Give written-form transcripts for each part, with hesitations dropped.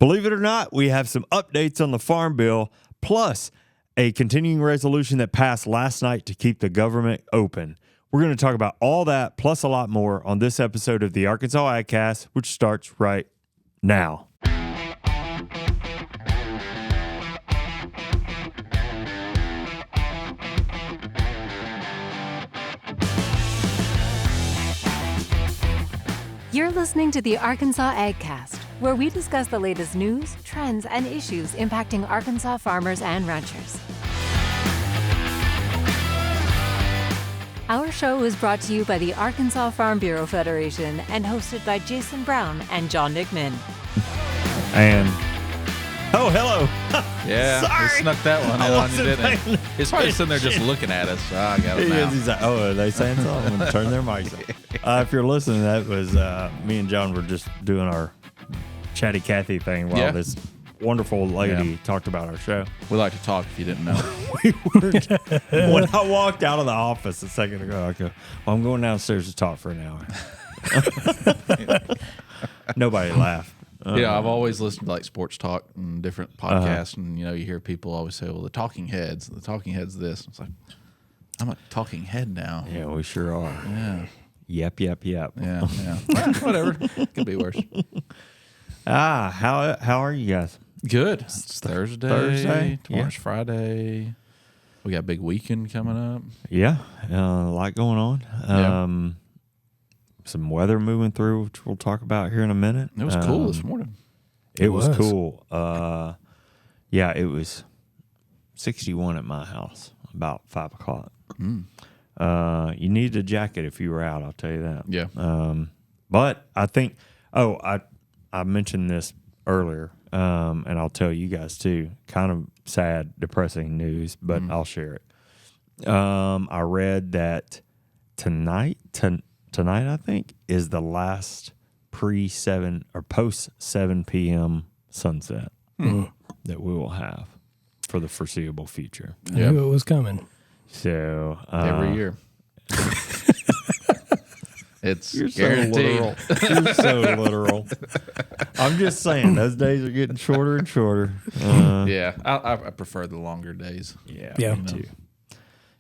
Believe it or not, we have some updates on the Farm Bill, plus a continuing resolution that passed last night to keep the government open. We're going to talk about all that, plus a lot more, on this episode of the Arkansas AgCast, which starts right now. You're listening to the Arkansas AgCast, where we discuss the latest news, trends, and issues impacting Arkansas farmers and ranchers. Our show is brought to you by the Arkansas Farm Bureau Federation and hosted by Jason Brown and John Nickman. And, oh, hello. Yeah, Sorry. he snuck that one in on you, didn't he? He's probably sitting there just looking at us. Oh, I got it now. He's like, oh, are they saying something? I'm going to turn their mics off. If you're listening, that was me and John were just doing our Chatty Cathy thing while this wonderful lady talked about our show. We like to talk if you didn't know. When I walked out of the office a second ago, I go, well, I'm going downstairs to talk for an hour. Nobody laughed. Yeah, I've always listened to like sports talk and different podcasts, and you hear people always say, "Well, the talking heads this." It's like, I'm a talking head now. Yeah, we sure are. Yeah. Yep. Yeah. Well, whatever. Could be worse. How are you guys? Good. It's Thursday. Tomorrow's Yeah. Friday. We got a big weekend coming up. Yeah, a lot going on. Some weather moving through, which we'll talk about here in a minute. It was cool this morning. It was cool. It was 61 at my house about 5 o'clock. You needed a jacket if you were out, I'll tell you that. Yeah. But I think, I mentioned this earlier, and I'll tell you guys too. Kind of sad, depressing news, but I'll share it. I read that tonight, I think, is the last pre-7 or post-7 p.m. sunset that we will have for the foreseeable future. I knew it was coming. So every year. It's You're guaranteed. You're so literal. I'm just saying, those days are getting shorter and shorter. I prefer the longer days. Yeah. Me too.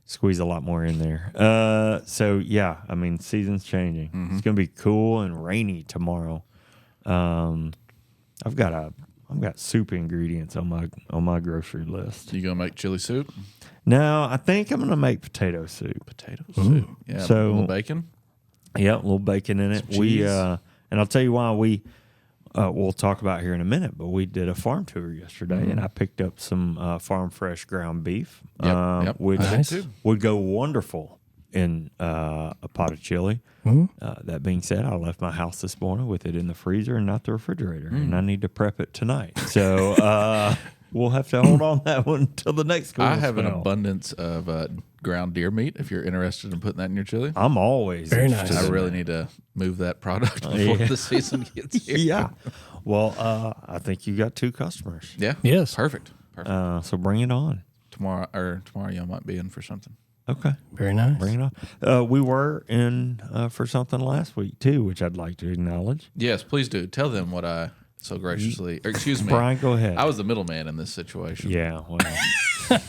Squeeze a lot more in there. Season's changing. It's gonna be cool and rainy tomorrow. I've got soup ingredients on my grocery list. You gonna make chili soup? No, I think I'm gonna make potato soup. Soup. Yeah. So, a little bacon. Yeah, a little bacon in it. We and I'll tell you why we'll talk about here in a minute, but we did a farm tour yesterday, and I picked up some farm fresh ground beef, which would go wonderful in a pot of chili. That being said, I left my house this morning with it in the freezer and not the refrigerator, and I need to prep it tonight. So we'll have to hold on that one until the next cool I have spell. an abundance of ground deer meat if you're interested in putting that in your chili. I'm always Very interested nice. I really need to move that product before the season gets here. Yeah. Well, I think you got 2 customers. Yeah. Yes. Perfect. So bring it on. Tomorrow y'all might be in for something. Okay. Very nice. Bring it on. We were in for something last week, too, which I'd like to acknowledge. Yes, please do. Tell them what I so graciously, or excuse me. Brian, go ahead. I was the middleman in this situation. Yeah, well,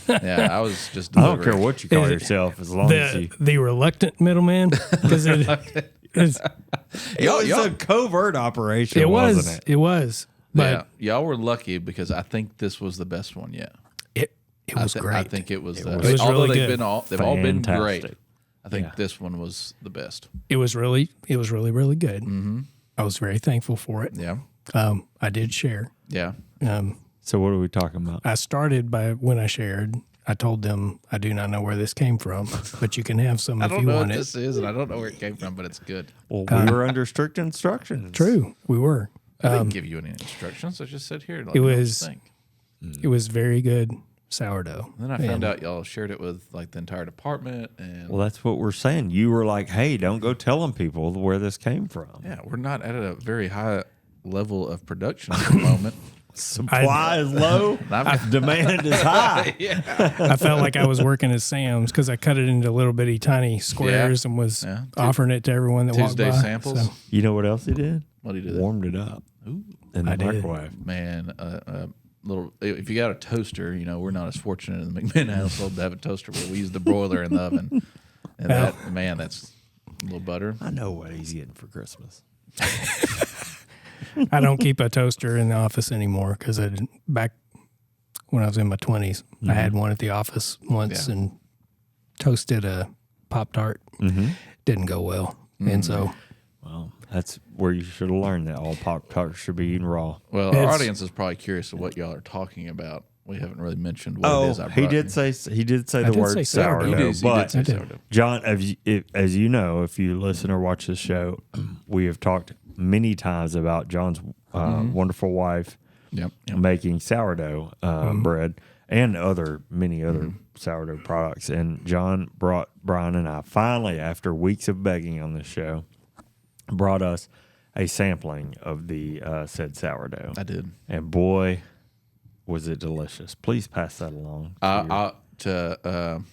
Yeah, I was just I don't delivering. care what you call yourself as long as you... The reluctant middleman, because it was a covert operation, wasn't it? It was. But y'all were lucky because I think this was the best one yet. it was great. I think it was. was although really they've good. all been great. Fantastic. I think this one was the best. It was really, really good. Mm-hmm. I was very thankful for it. Yeah. I did share. Yeah. So what are we talking about? I started by when I shared, I told them I do not know where this came from, but you can have some I if don't you know want what it. this is, and I don't know where it came from, but it's good. Well, we were under strict instructions. True, we were. I didn't give you any instructions. I just said here. Let It me know what you was- think. It was very good sourdough. Then I found out y'all shared it with like the entire department, and Well, that's what we're saying. You were like, hey, don't go telling people where this came from. yeah, we're not at a very high level of production at the moment. Supply is low, demand is high. I felt like I was working at Sam's because I cut it into little bitty tiny squares and was offering it to everyone that Tuesday walked by. samples. So, You know what else he did? What do you do? Warmed it up. in the I did. microwave. Man, little. If you got a toaster, we're not as fortunate in the McMinn household to have a toaster, but we use the broiler in the oven. And that's a little butter. I know what he's getting for Christmas. I don't keep a toaster in the office anymore because back when I was in my 20s, I had one at the office once and toasted a Pop-Tart. Didn't go well. And so... Well, that's where you should have learned that all Pop-Tarts should be eaten raw. Well, our audience is probably curious of what y'all are talking about. We haven't really mentioned what it is. He did say the word sourdough. But he did say sourdough. John, as you know, if you listen or watch this show, we have talked many times about John's wonderful wife making sourdough bread and many other sourdough products. And John brought Brian and I finally, after weeks of begging on this show, brought us a sampling of the said sourdough. I did. And boy, was it delicious. Please pass that along. To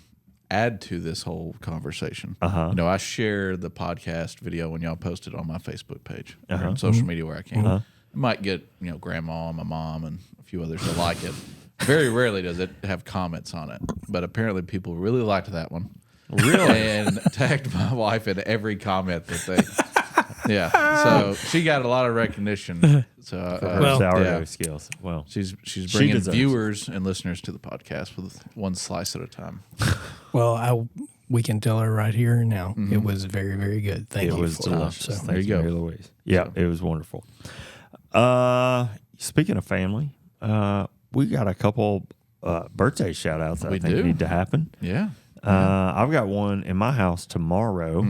add to this whole conversation, I share the podcast video when y'all post it on my Facebook page or on social media where I can. I might get, grandma, my mom, and a few others to like it. Very rarely does it have comments on it, but apparently people really liked that one. Really? And tagged my wife in every comment that they... Yeah, so she got a lot of recognition. So for her sourdough skills. Well, she's bringing viewers and listeners to the podcast with one slice at a time. Well, we can tell her right here and now. It was very, very good. Thank you. It was delicious. So, there you go, Mary Louise. Yeah, it was wonderful. Speaking of family, we got a couple birthday shout outs that I think need to happen. Yeah. I've got one in my house tomorrow.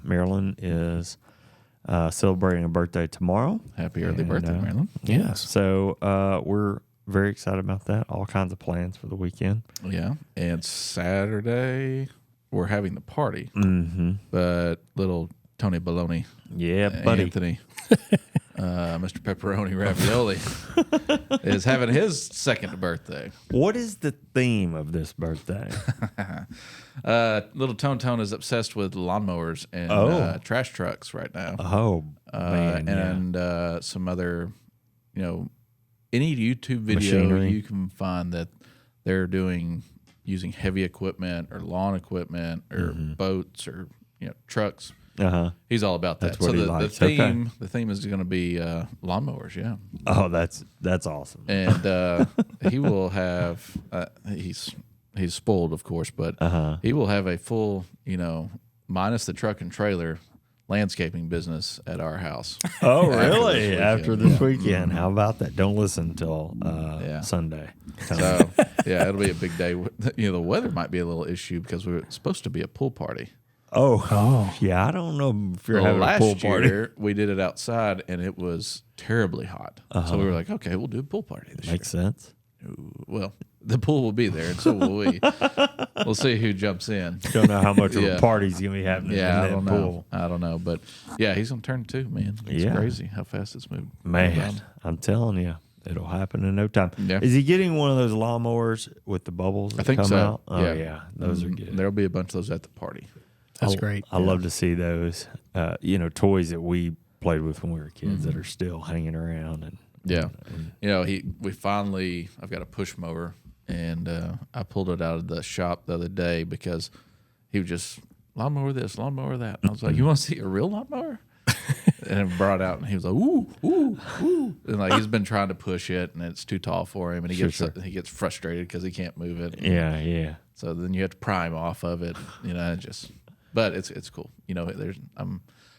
Marilyn is celebrating a birthday tomorrow. Happy early birthday, Marilyn. Yes. So we're very excited about that. All kinds of plans for the weekend. Yeah. And Saturday, we're having the party. But little Tony Baloney. Yeah, buddy. Anthony. Mr. Pepperoni Ravioli is having his second birthday. What is the theme of this birthday? Little Tone is obsessed with lawnmowers and trash trucks right now. Oh, man. And some other, any YouTube video Machinery. you can find that they're using heavy equipment or lawn equipment or boats or trucks. He's all about that. That's what he likes. The theme is going to be lawnmowers. Yeah. Oh, that's awesome. And he will have. He's spoiled, of course, but he will have a full, minus the truck and trailer, landscaping business at our house. Oh, really? After this weekend? How about that? Don't listen until Sunday. So it'll be a big day. The weather might be a little issue because we're supposed to be a pool party. Oh, yeah. I don't know if you're having a pool party. Last year, we did it outside, and it was terribly hot. So we were like, okay, we'll do a pool party this year. Makes sense. Well, the pool will be there, and so will we. We'll see who jumps in. Don't know how much of a party's going to be happening in that pool. I don't know. But, he's on turn 2, man. It's crazy how fast it's moving. Man, I'm telling you. It'll happen in no time. Yeah. Is he getting one of those lawnmowers with the bubbles that I think come so. out? Oh, yeah. Those are good. There'll be a bunch of those at the party. That's great. I love to see those, toys that we played with when we were kids that are still hanging around. I've got a push mower, and I pulled it out of the shop the other day because he was just lawnmower this, lawnmower that. And I was like, you want to see a real lawnmower? And I brought it out, and he was like, ooh, ooh, ooh. And he's been trying to push it, and it's too tall for him, and he gets frustrated because he can't move it. Yeah. So then you have to pry him off of it, But it's cool.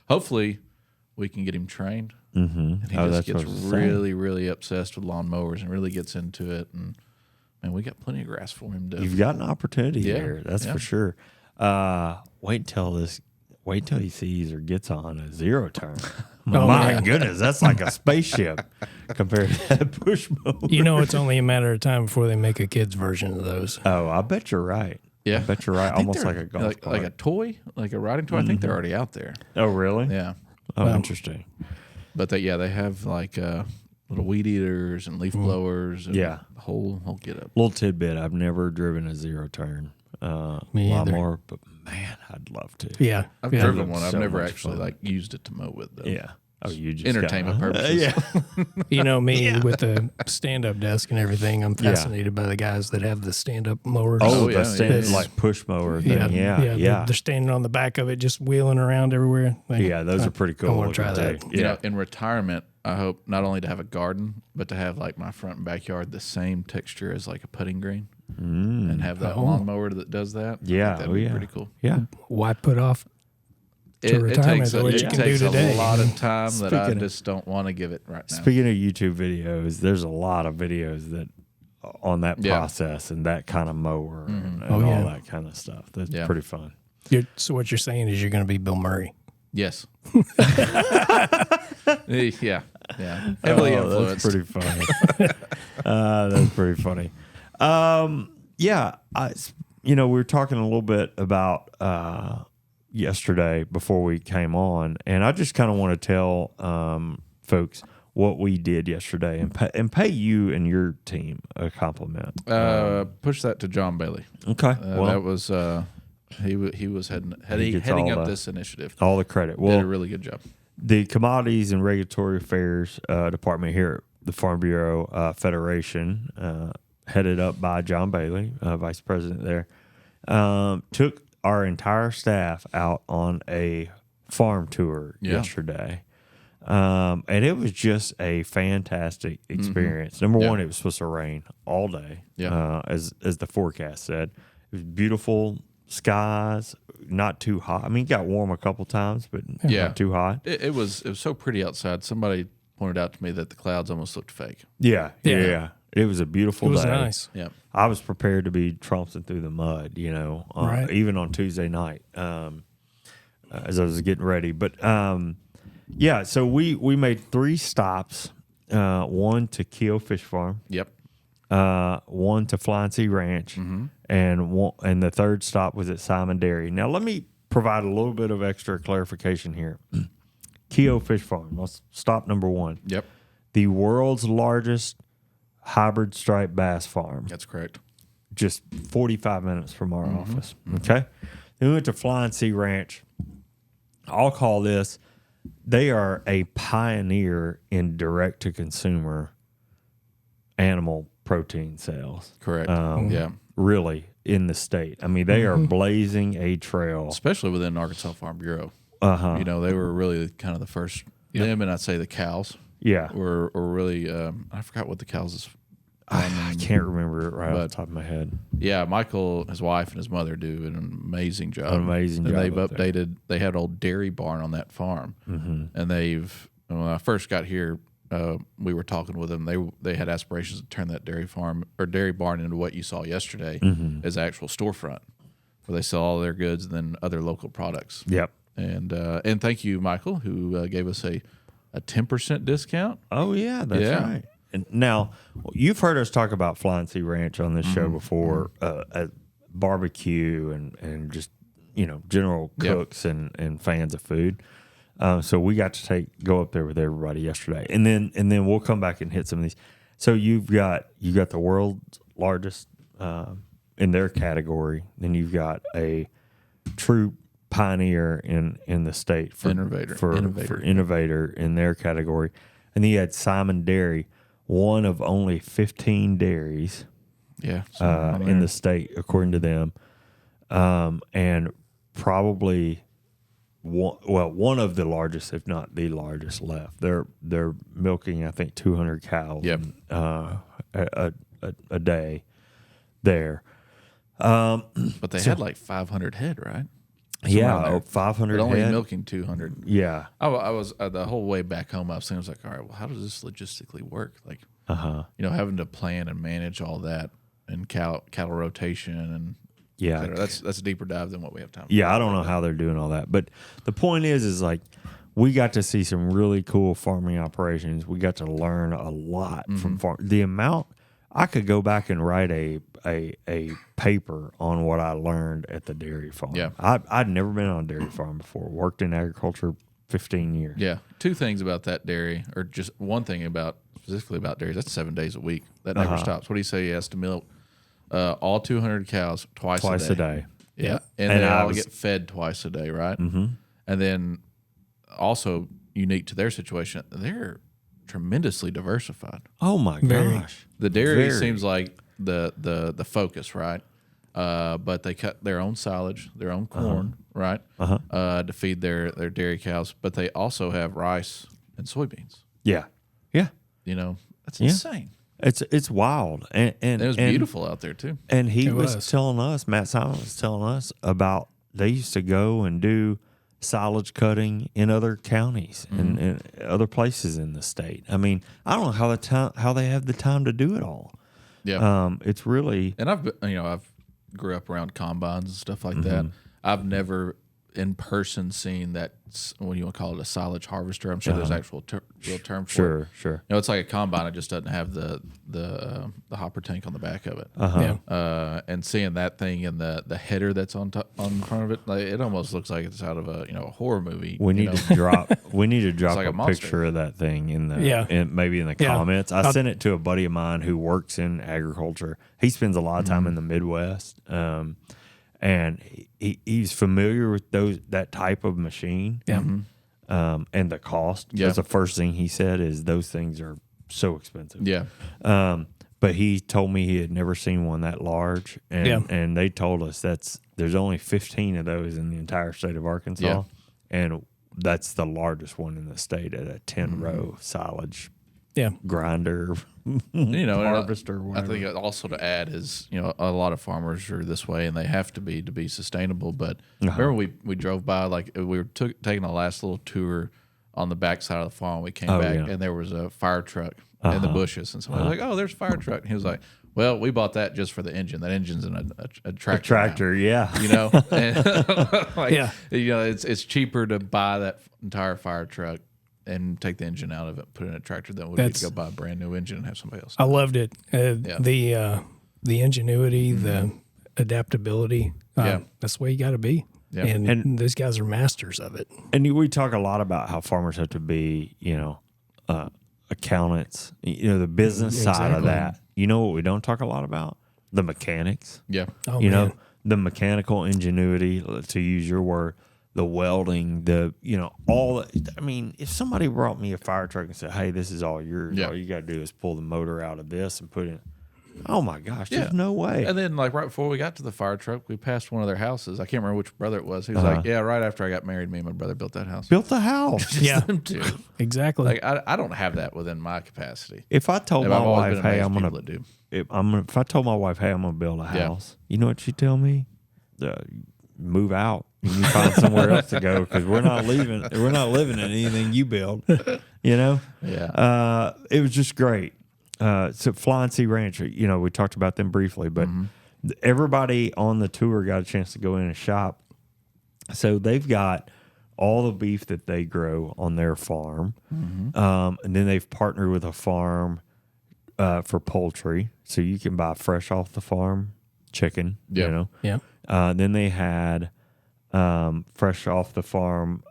Hopefully we can get him trained. And he just gets really, really obsessed with lawnmowers and really gets into it. And man, we got plenty of grass for him to. You've got an opportunity here, that's for sure. Wait till he sees or gets on a zero turn. My goodness, that's like a spaceship compared to that push mower. It's only a matter of time before they make a kid's version of those. Oh, I bet you're right. Yeah, I bet you're right. Almost like a golf cart. Like a toy, like a riding toy. I think they're already out there. Oh, really? Yeah. Oh, interesting. But they have little weed eaters and leaf blowers. And the whole get up. Little tidbit: I've never driven a zero turn lawnmower, but man, I'd love to. Yeah, I've driven one. I've never actually used it to mow with though. Yeah. Oh, you just entertainment purposes. You know me with the stand-up desk and everything. I'm fascinated by the guys that have the stand-up mowers. Like push mower thing. Yeah. They're standing on the back of it, just wheeling around everywhere. Those are pretty cool. I want to try that. You know, in retirement, I hope not only to have a garden, but to have like my front and backyard the same texture as like a putting green, and have that lawnmower that does that. Yeah, that'd be pretty cool. Yeah. Why put off? It takes a lot of time that I just don't want to give it right now. Speaking of YouTube videos, there's a lot of videos that on that process and that kind of mower and all that kind of stuff. That's pretty fun. So what you're saying is you're going to be Bill Murray. Yes. Yeah. Heavily influenced. That's pretty funny. That's pretty funny. We were talking a little bit about yesterday before we came on, and I just kind of want to tell folks what we did yesterday and pay you and your team a compliment. Push that to John Bailey. Okay. That was he was heading up this initiative. All the credit. Well, did a really good job. The Commodities and Regulatory Affairs Department here at the Farm Bureau Federation, headed up by John Bailey, Vice President there, took our entire staff out on a farm tour yesterday. And it was just a fantastic experience. Number one, it was supposed to rain all day, as the forecast said. It was beautiful skies, not too hot. I mean, it got warm a couple times, but not too hot. It was so pretty outside. Somebody pointed out to me that the clouds almost looked fake. Yeah. It was a beautiful day. It was nice. Yeah. I was prepared to be trouncing through the mud, even on Tuesday night as I was getting ready. But, so we made 3 stops, one to Keogh Fish Farm. Yep. One to Flying Sea Ranch, and the third stop was at Simon Dairy. Now, let me provide a little bit of extra clarification here. Keogh Fish Farm, let's stop number 1. Yep. The world's largest hybrid striped bass farm. That's correct. Just 45 minutes from our office. Okay. Then we went to Flying Sea Ranch. I'll call this, they are a pioneer in direct-to-consumer animal protein sales. Correct. Really, in the state. I mean, they are blazing a trail. Especially within Arkansas Farm Bureau. They were really kind of the first, them and I'd say the cows. Yeah. Were really, I forgot what the cows is. I can't remember it off the top of my head. Yeah, Michael, his wife, and his mother do an amazing job. And they've updated, they had an old dairy barn on that farm. And when I first got here, we were talking with them. They had aspirations to turn that dairy barn into what you saw yesterday as actual storefront, where they sell all their goods and then other local products. Yep. And thank you, Michael, who gave us a 10% discount. Oh yeah, that's right. And now you've heard us talk about Flying Sea Ranch on this show before, at barbecue and just general cooks and fans of food. So we got to go up there with everybody yesterday, and then we'll come back and hit some of these. So you got the world's largest in their category. Then you've got a true pioneer in the state for innovator in their category, and then you had Simon Dairy, one of only 15 dairies in the state according to them, and probably one of the largest, if not the largest, left. They're milking, I think, 200 cows a day there. But they had like 500 head, right? 500 but only head. Milking 200. Yeah. I was the whole way back home. I was thinking, all right, well, how does this logistically work? Like, having to plan and manage all that and cattle rotation and. Yeah, that's a deeper dive than what we have time for. Yeah, I don't know how they're doing all that. But the point is like we got to see some really cool farming operations. We got to learn a lot from farm. The amount I could go back and write a paper on what I learned at the dairy farm. Yeah. I'd never been on a dairy farm before. Worked in agriculture 15 years. Yeah. 2 things about that dairy, or just one thing specifically about dairies. That's 7 days a week. That never stops. What do you say he has to milk? All 200 cows twice a day. Yeah. And they all get fed twice a day, right? Mm-hmm. And then also unique to their situation. They're tremendously diversified. Oh my gosh. The dairy seems like the focus, right? But they cut their own silage, their own corn, right? To feed their dairy cows. But they also have rice and soybeans. Yeah. Yeah. That's insane. It's wild. And it was beautiful out there too. And he was telling us, Matt Simon was telling us about they used to go and do silage cutting in other counties and other places in the state. I mean, I don't know how they have the time to do it all. Yeah. It's really, and I've grew up around combines and stuff like that. I've never in person seen that. What do you want to call it? A silage harvester. I'm sure there's actual real term for it. Sure. It's like a combine. It just doesn't have the hopper tank on the back of it. And seeing that thing and the header that's on front of it, like, it almost looks like it's out of a horror movie. We need to drop like a picture of that thing in the maybe in the Yeah. comments. I sent it to a buddy of mine who works in agriculture. He spends a lot of time in the Midwest. And he's familiar with that type of machine, and the cost. Because the first thing he said is those things are so expensive. Yeah. But he told me he had never seen one that large, and they told us there's only 15 of those in the entire state of Arkansas, and that's the largest one in the state at a 10-row silage grinder, harvester. I think also to add is a lot of farmers are this way and they have to be sustainable. But remember we drove by, like we were taking a last little tour on the back side of the farm. We came back and there was a fire truck in the bushes, and somebody was like, "Oh, there's a fire truck." And he was like, "Well, we bought that just for the engine. That engine's in a tractor. A tractor, now. It's cheaper to buy that entire fire truck and take the engine out of it, put it in a tractor, than would be to go buy a brand new engine and have somebody else. I loved it. The ingenuity, the adaptability. That's the way you got to be. Yeah. And these guys are masters of it. And we talk a lot about how farmers have to be, accountants, the business side of that. You know what we don't talk a lot about? The mechanics. Yeah. Oh, the mechanical ingenuity, to use your word, the welding, all. I mean, if somebody brought me a fire truck and said, "Hey, this is all yours. All you got to do is pull the motor out of this and put it." Oh my gosh, there's no way. And then, like right before we got to the fire truck, we passed one of their houses. I can't remember which brother it was. He was like, "Yeah, right after I got married, me and my brother built that house." Built the house. Them two. Exactly. Like I don't have that within my capacity. If I told my wife, "Hey, I'm gonna if I told my wife, "Hey, I'm gonna build a house," you know what she'd tell me? Move out. You find somewhere else to go because we're not leaving. We're not living in anything you build. Yeah. It was just great. So Flying Sea Ranch, we talked about them briefly, but everybody on the tour got a chance to go in and shop. So they've got all the beef that they grow on their farm, and then they've partnered with a farm for poultry, so you can buy fresh off the farm chicken. Yeah. Then they had fresh off the farm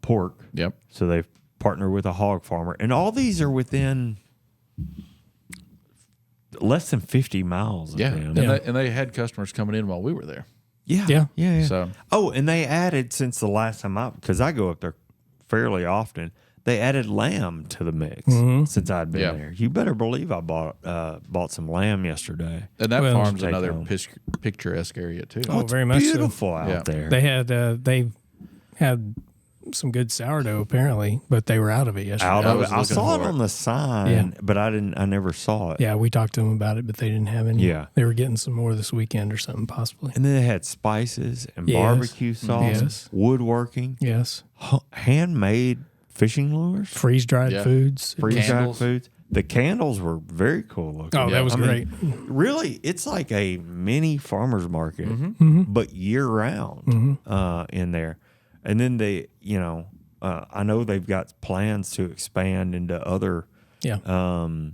pork. Yep. So they've partnered with a hog farmer, and all these are within less than 50 miles of them. And they had customers coming in while we were there. Yeah. So, and they added, since the last time because I go up there fairly often, they added lamb to the mix since I'd been there. You better believe I bought some lamb yesterday. And that farm's another picturesque area too. Oh, very much beautiful out there. They had some good sourdough apparently, but they were out of it yesterday. I saw it on the sign, but I never saw it. Yeah, we talked to them about it, but they didn't have any. Yeah. They were getting some more this weekend or something possibly. And then they had spices and barbecue sauce, woodworking, handmade fishing lures, freeze-dried foods. Freeze-dried foods. The candles were very cool looking. Oh, that was great. Really, it's like a mini farmer's market, but year-round in there. And then they, I know they've got plans to expand into other, I'll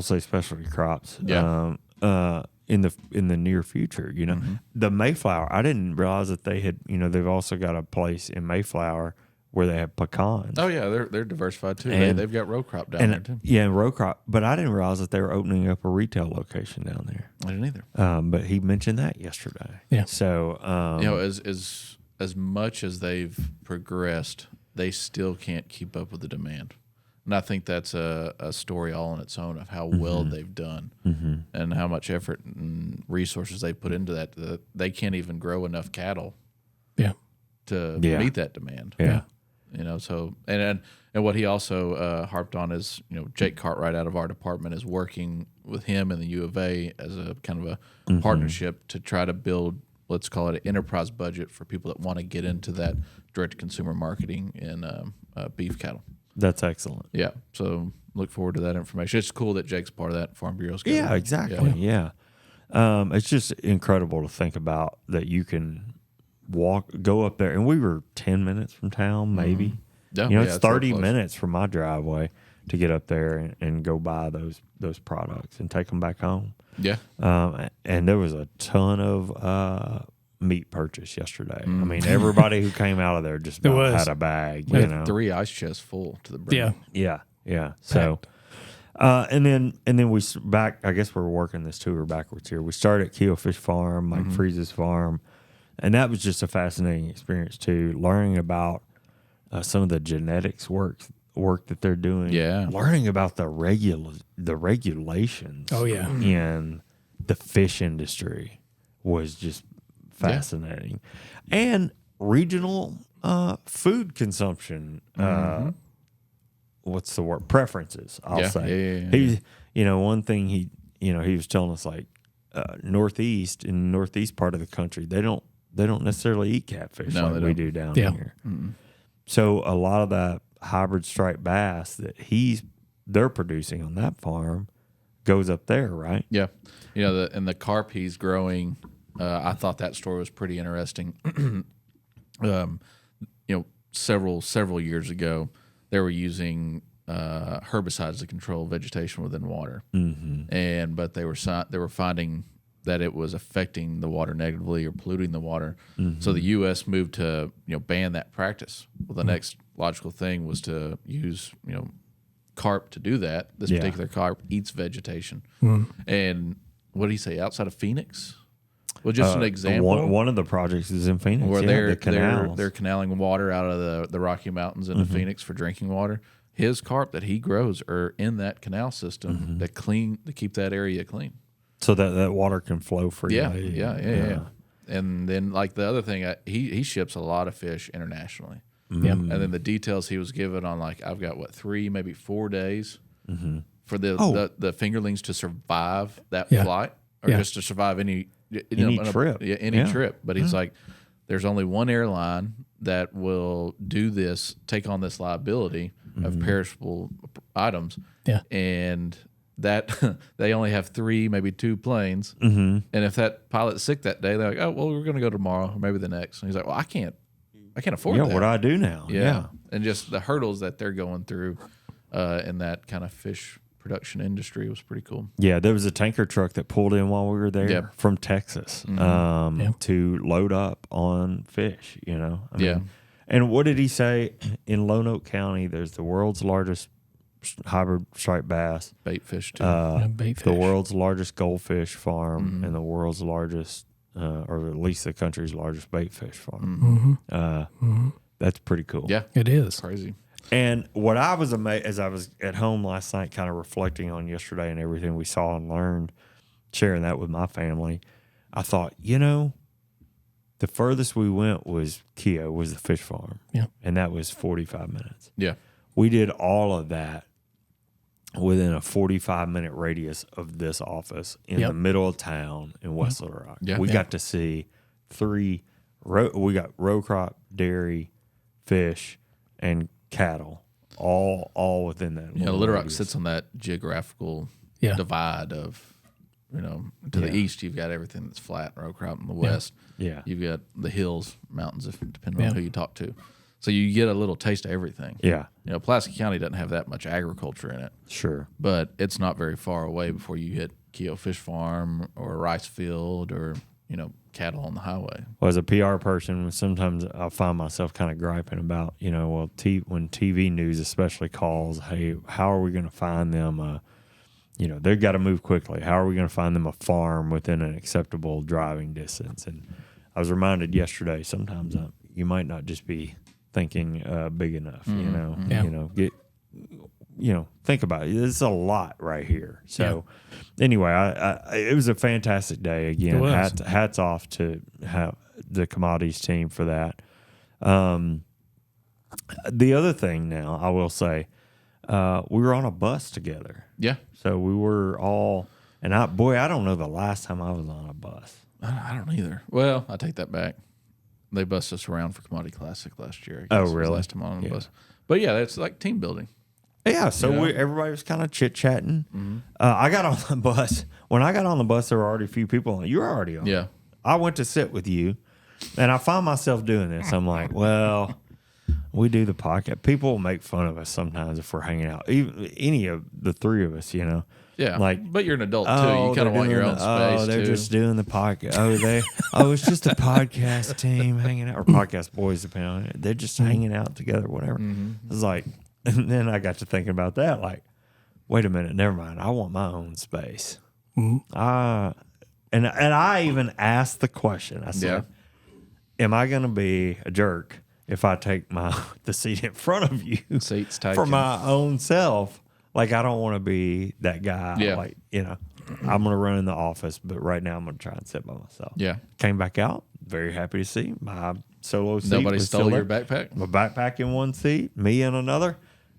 say specialty crops in the near future. The Mayflower, I didn't realize that they had, they've also got a place in Mayflower where they have pecans. Oh yeah, they're diversified too. They've got row crop down there too. Yeah, row crop. But I didn't realize that they were opening up a retail location down there. I didn't either. But he mentioned that yesterday. Yeah. So as much as they've progressed they still can't keep up with the demand. And I think that's a story all on its own of how well they've done and how much effort and resources they put into that. They can't even grow enough cattle to meet that demand. Yeah. So and what he also harped on is, Jake Cartwright out of our department is working with him and the U of A as a kind of a partnership to try to build, let's call it an enterprise budget for people that want to get into that direct-to-consumer marketing in beef cattle. That's excellent. Yeah. So look forward to that information. It's cool that Jake's part of that Farm Bureau schedule. Yeah, exactly. Yeah. It's just incredible to think about that you can go up there. And we were 10 minutes from town, maybe. Yeah, it's 30 minutes from my driveway to get up there and go buy those products and take them back home. Yeah. And there was a ton of meat purchase yesterday. I mean, everybody who came out of there just about had a bag. We had 3 ice chests full to the brim. Yeah. So, and then we back. I guess we're working this tour backwards here. We started at Keo Fish Farm, Mike Freeze's farm, and that was just a fascinating experience too. Learning about some of the genetics work that they're doing. Yeah, learning about the regulations. Oh yeah, in the fish industry was just fascinating, and regional food consumption. What's the word? Preferences. I'll say. He, one thing he was telling us like northeast part of the country they don't necessarily eat catfish like we do down here. So a lot of that hybrid striped bass that they're producing on that farm goes up there, right? Yeah, and the carp he's growing. I thought that story was pretty interesting. Several years ago, they were using herbicides to control vegetation within water, but they were finding that it was affecting the water negatively or polluting the water. So the U.S. moved to ban that practice. Well, the next logical thing was to use carp to do that. This particular carp eats vegetation, and what did he say? Outside of Phoenix. Well, just an example. One of the projects is in Phoenix, where they're canaling water out of the Rocky Mountains into Phoenix for drinking water. His carp that he grows are in that canal system to keep that area clean, so that water can flow freely. Yeah. And then like the other thing, he ships a lot of fish internationally. And then the details he was given on like I've got 3 maybe 4 days for the fingerlings to survive that flight or just to survive any trip. Trip. But he's like, there's only one airline that will take on this liability of perishable items. Yeah. And that they only have 3, maybe 2 planes. And if that pilot's sick that day, they're like, oh, well, we're going to go tomorrow or maybe the next. And he's like, well, I can't afford that. What do I do now? Yeah. And just the hurdles that they're going through in that kind of fish production industry was pretty cool. Yeah, there was a tanker truck that pulled in while we were there from Texas to load up on fish, I mean, and what did he say? In Lone Oak County, there's the world's largest hybrid striped bass. Bait fish, too. The world's largest goldfish farm and the world's largest, or at least the country's largest bait fish farm. That's pretty cool. Yeah. It is. Crazy. And what I was amazed, as I was at home last night kind of reflecting on yesterday and everything we saw and learned, sharing that with my family, I thought, the furthest we went was Keo, was the fish farm. Yeah. And that was 45 minutes. Yeah. We did all of that within a 45-minute radius of this office in the middle of town in West Little Rock. Yeah. We got to see 3, we got row crop, dairy, fish, and cattle, all within that. Little Rock sits on that geographical divide of, to the east you've got everything that's flat, row crop. In the west, you've got the hills, mountains, depending on who you talk to. So you get a little taste of everything. Yeah. Pulaski County doesn't have that much agriculture in it. Sure. But it's not very far away before you hit Keo Fish Farm or a rice field or, cattle on the highway. Well, as a PR person, sometimes I'll find myself kind of griping about, when TV news especially calls, hey, how are we going to find them? They've got to move quickly. How are we going to find them a farm within an acceptable driving distance? And I was reminded yesterday, sometimes you might not just be thinking big enough. Think about it. It's a lot right here. So anyway, it was a fantastic day again. Hats off to the commodities team for that. The other thing now, I will say, we were on a bus together. Yeah. So we were all, and I don't know the last time I was on a bus. I don't either. Well, I take that back. They bussed us around for Commodity Classic last year. Oh, really? Last time on the bus. But yeah, that's like team building. Yeah, so everybody was kind of chit-chatting. Mm-hmm. I got on the bus. When I got on the bus, there were already a few people on it. You were already on. Yeah. I went to sit with you, and I find myself doing this. I'm like, well, we do the podcast. People will make fun of us sometimes if we're hanging out. Even any of the three of us, Yeah. But you're an adult, too. You kind of want your own space, Oh, they're just doing the podcast. It's just a podcast team hanging out, or podcast boys, depending on it. They're just hanging out together, whatever. Mm-hmm. It's like, and then I got to thinking about that, like, wait a minute, never mind. I want my own space. Mm-hmm. And I even asked the question. I said, am I going to be a jerk if I take the seat in front of you for my own self? Like, I don't want to be that guy. Yeah. Like, I'm going to run in the office, but right now I'm going to try and sit by myself. Yeah. Came back out. Very happy to see my solo seat. Nobody stole your backpack? My backpack in one seat, me in another.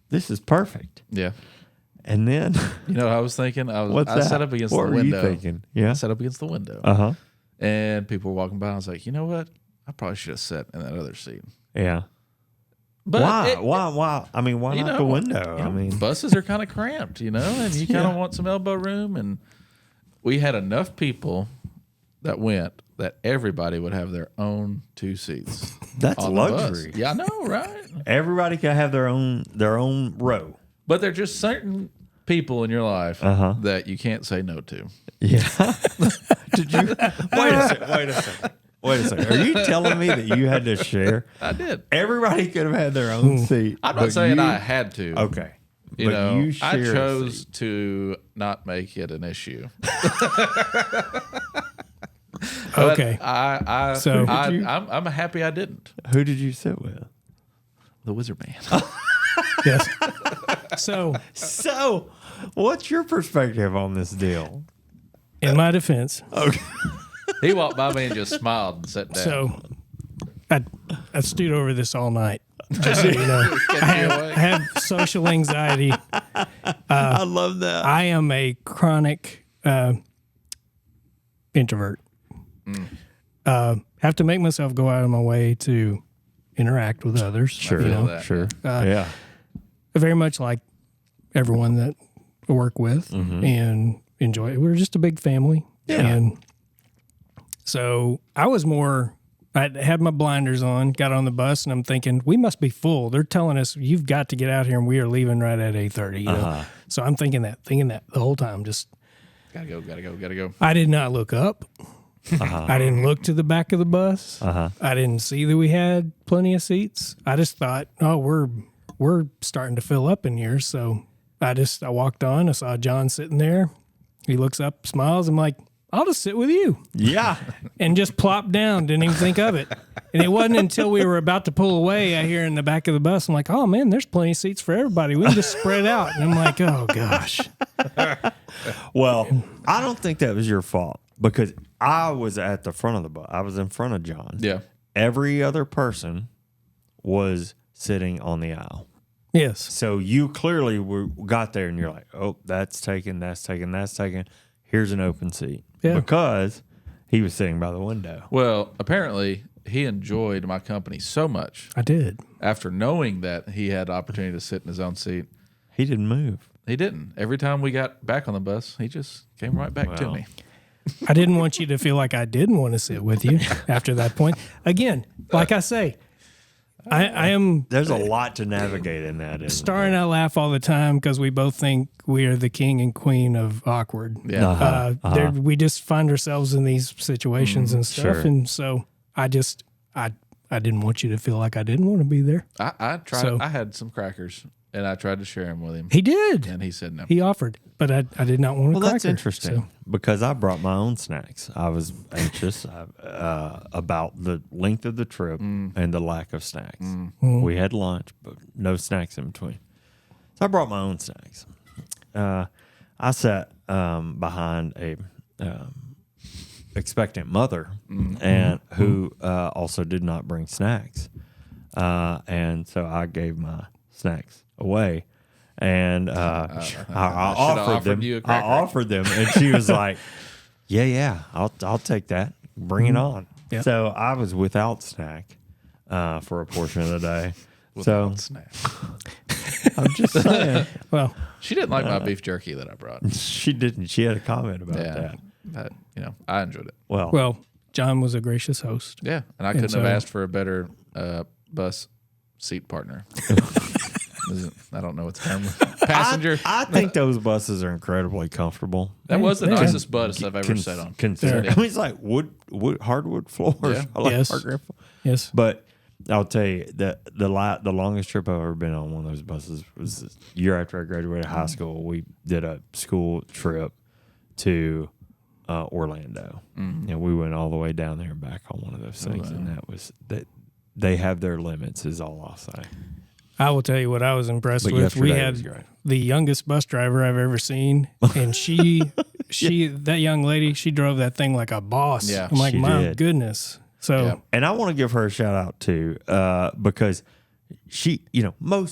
This is perfect. Yeah. And then, you know what I was thinking? I sat up against the window. What were you thinking? Yeah. I sat up against the window. Uh-huh. And people were walking by. And I was like, you know what? I probably should have sat in that other seat. Yeah. But why? I mean, why not the window? Buses are kind of cramped, and you kind of want some elbow room. And we had enough people that went that everybody would have their own two seats. That's luxury. Yeah, I know, right? Everybody can have their own row. But there are just certain people in your life that you can't say no to. Yeah. Did you? Wait a second. Are you telling me that you had to share? I did. Everybody could have had their own seat. I'm not saying I had to. Okay. You I chose to not make it an issue. Okay. I'm happy I didn't. Who did you sit with? The Wizard Man. Yes. So, what's your perspective on this deal? In my defense, okay. He walked by me and just smiled and sat down. So, I stewed over this all night. Just so you know, I have social anxiety. I love that. I am a chronic introvert. Have to make myself go out of my way to interact with others. Sure, sure. Yeah. Very much like everyone that I work with and enjoy it. We're just a big family. Yeah. And so I had my blinders on, got on the bus, and I'm thinking, we must be full. They're telling us, you've got to get out here, and we are leaving right at 8:30. So I'm thinking that the whole time. Just gotta go. I did not look up. I didn't look to the back of the bus. I didn't see that we had plenty of seats. I just thought, we're starting to fill up in here. So I walked on. I saw John sitting there. He looks up, smiles. I'm like, I'll just sit with you. Yeah. And just plopped down. Didn't even think of it. And it wasn't until we were about to pull away, I hear in the back of the bus, I'm like, oh, man, there's plenty of seats for everybody. We can just spread out. And I'm like, oh, gosh. Well, I don't think that was your fault because I was at the front of the bus. I was in front of John. Yeah. Every other person was sitting on the aisle. Yes. So you clearly got there and you're like, oh, that's taken. Here's an open seat. Yeah. Because he was sitting by the window. Well, apparently he enjoyed my company so much. I did. After knowing that he had the opportunity to sit in his own seat. He didn't move. He didn't. Every time we got back on the bus, he just came right back to me. I didn't want you to feel like I didn't want to sit with you after that point. Again, like I say, I am. There's a lot to navigate in that. Star and I laugh all the time because we both think we are the king and queen of awkward. Yeah. We just find ourselves in these situations and stuff, sure. and so I didn't want you to feel like I didn't want to be there. I tried. So, I had some crackers And I tried to share them with him. He did. And he said no. He offered, but I did not want to. Well, that's interesting because I brought my own snacks. I was anxious about the length of the trip and the lack of snacks. We had lunch, but no snacks in between. So I brought my own snacks. I sat behind a expectant mother and who also did not bring snacks. And so I gave my snacks away. And I offered them, and she was like, "Yeah, I'll take that. Bring it on." Yep. So I was without snack for a portion of the day. Without snack. I'm just saying. Well, she didn't like my beef jerky that I brought. She didn't. She had a comment about that. But, I enjoyed it. Well, John was a gracious host. Yeah, and I couldn't have asked for a better bus seat partner. I don't know what the term was. Passenger. I think those buses are incredibly comfortable. That was the nicest bus I've ever sat on. I mean, it's like wood hardwood floors. Yeah. I like Yes. hardwood. Yes. But I'll tell you that the longest trip I've ever been on one of those buses was the year after I graduated high school. We did a school trip to Orlando, and we went all the way down there and back on one of those things. And that was that. They have their limits, is all I'll say. I will tell you what I was impressed But with. We yesterday was had great. the youngest bus driver I've ever seen, and that young lady, she drove that thing like a boss. Yeah, I'm like, she my did. goodness. So, Yeah. And I want to give her a shout out too, because she,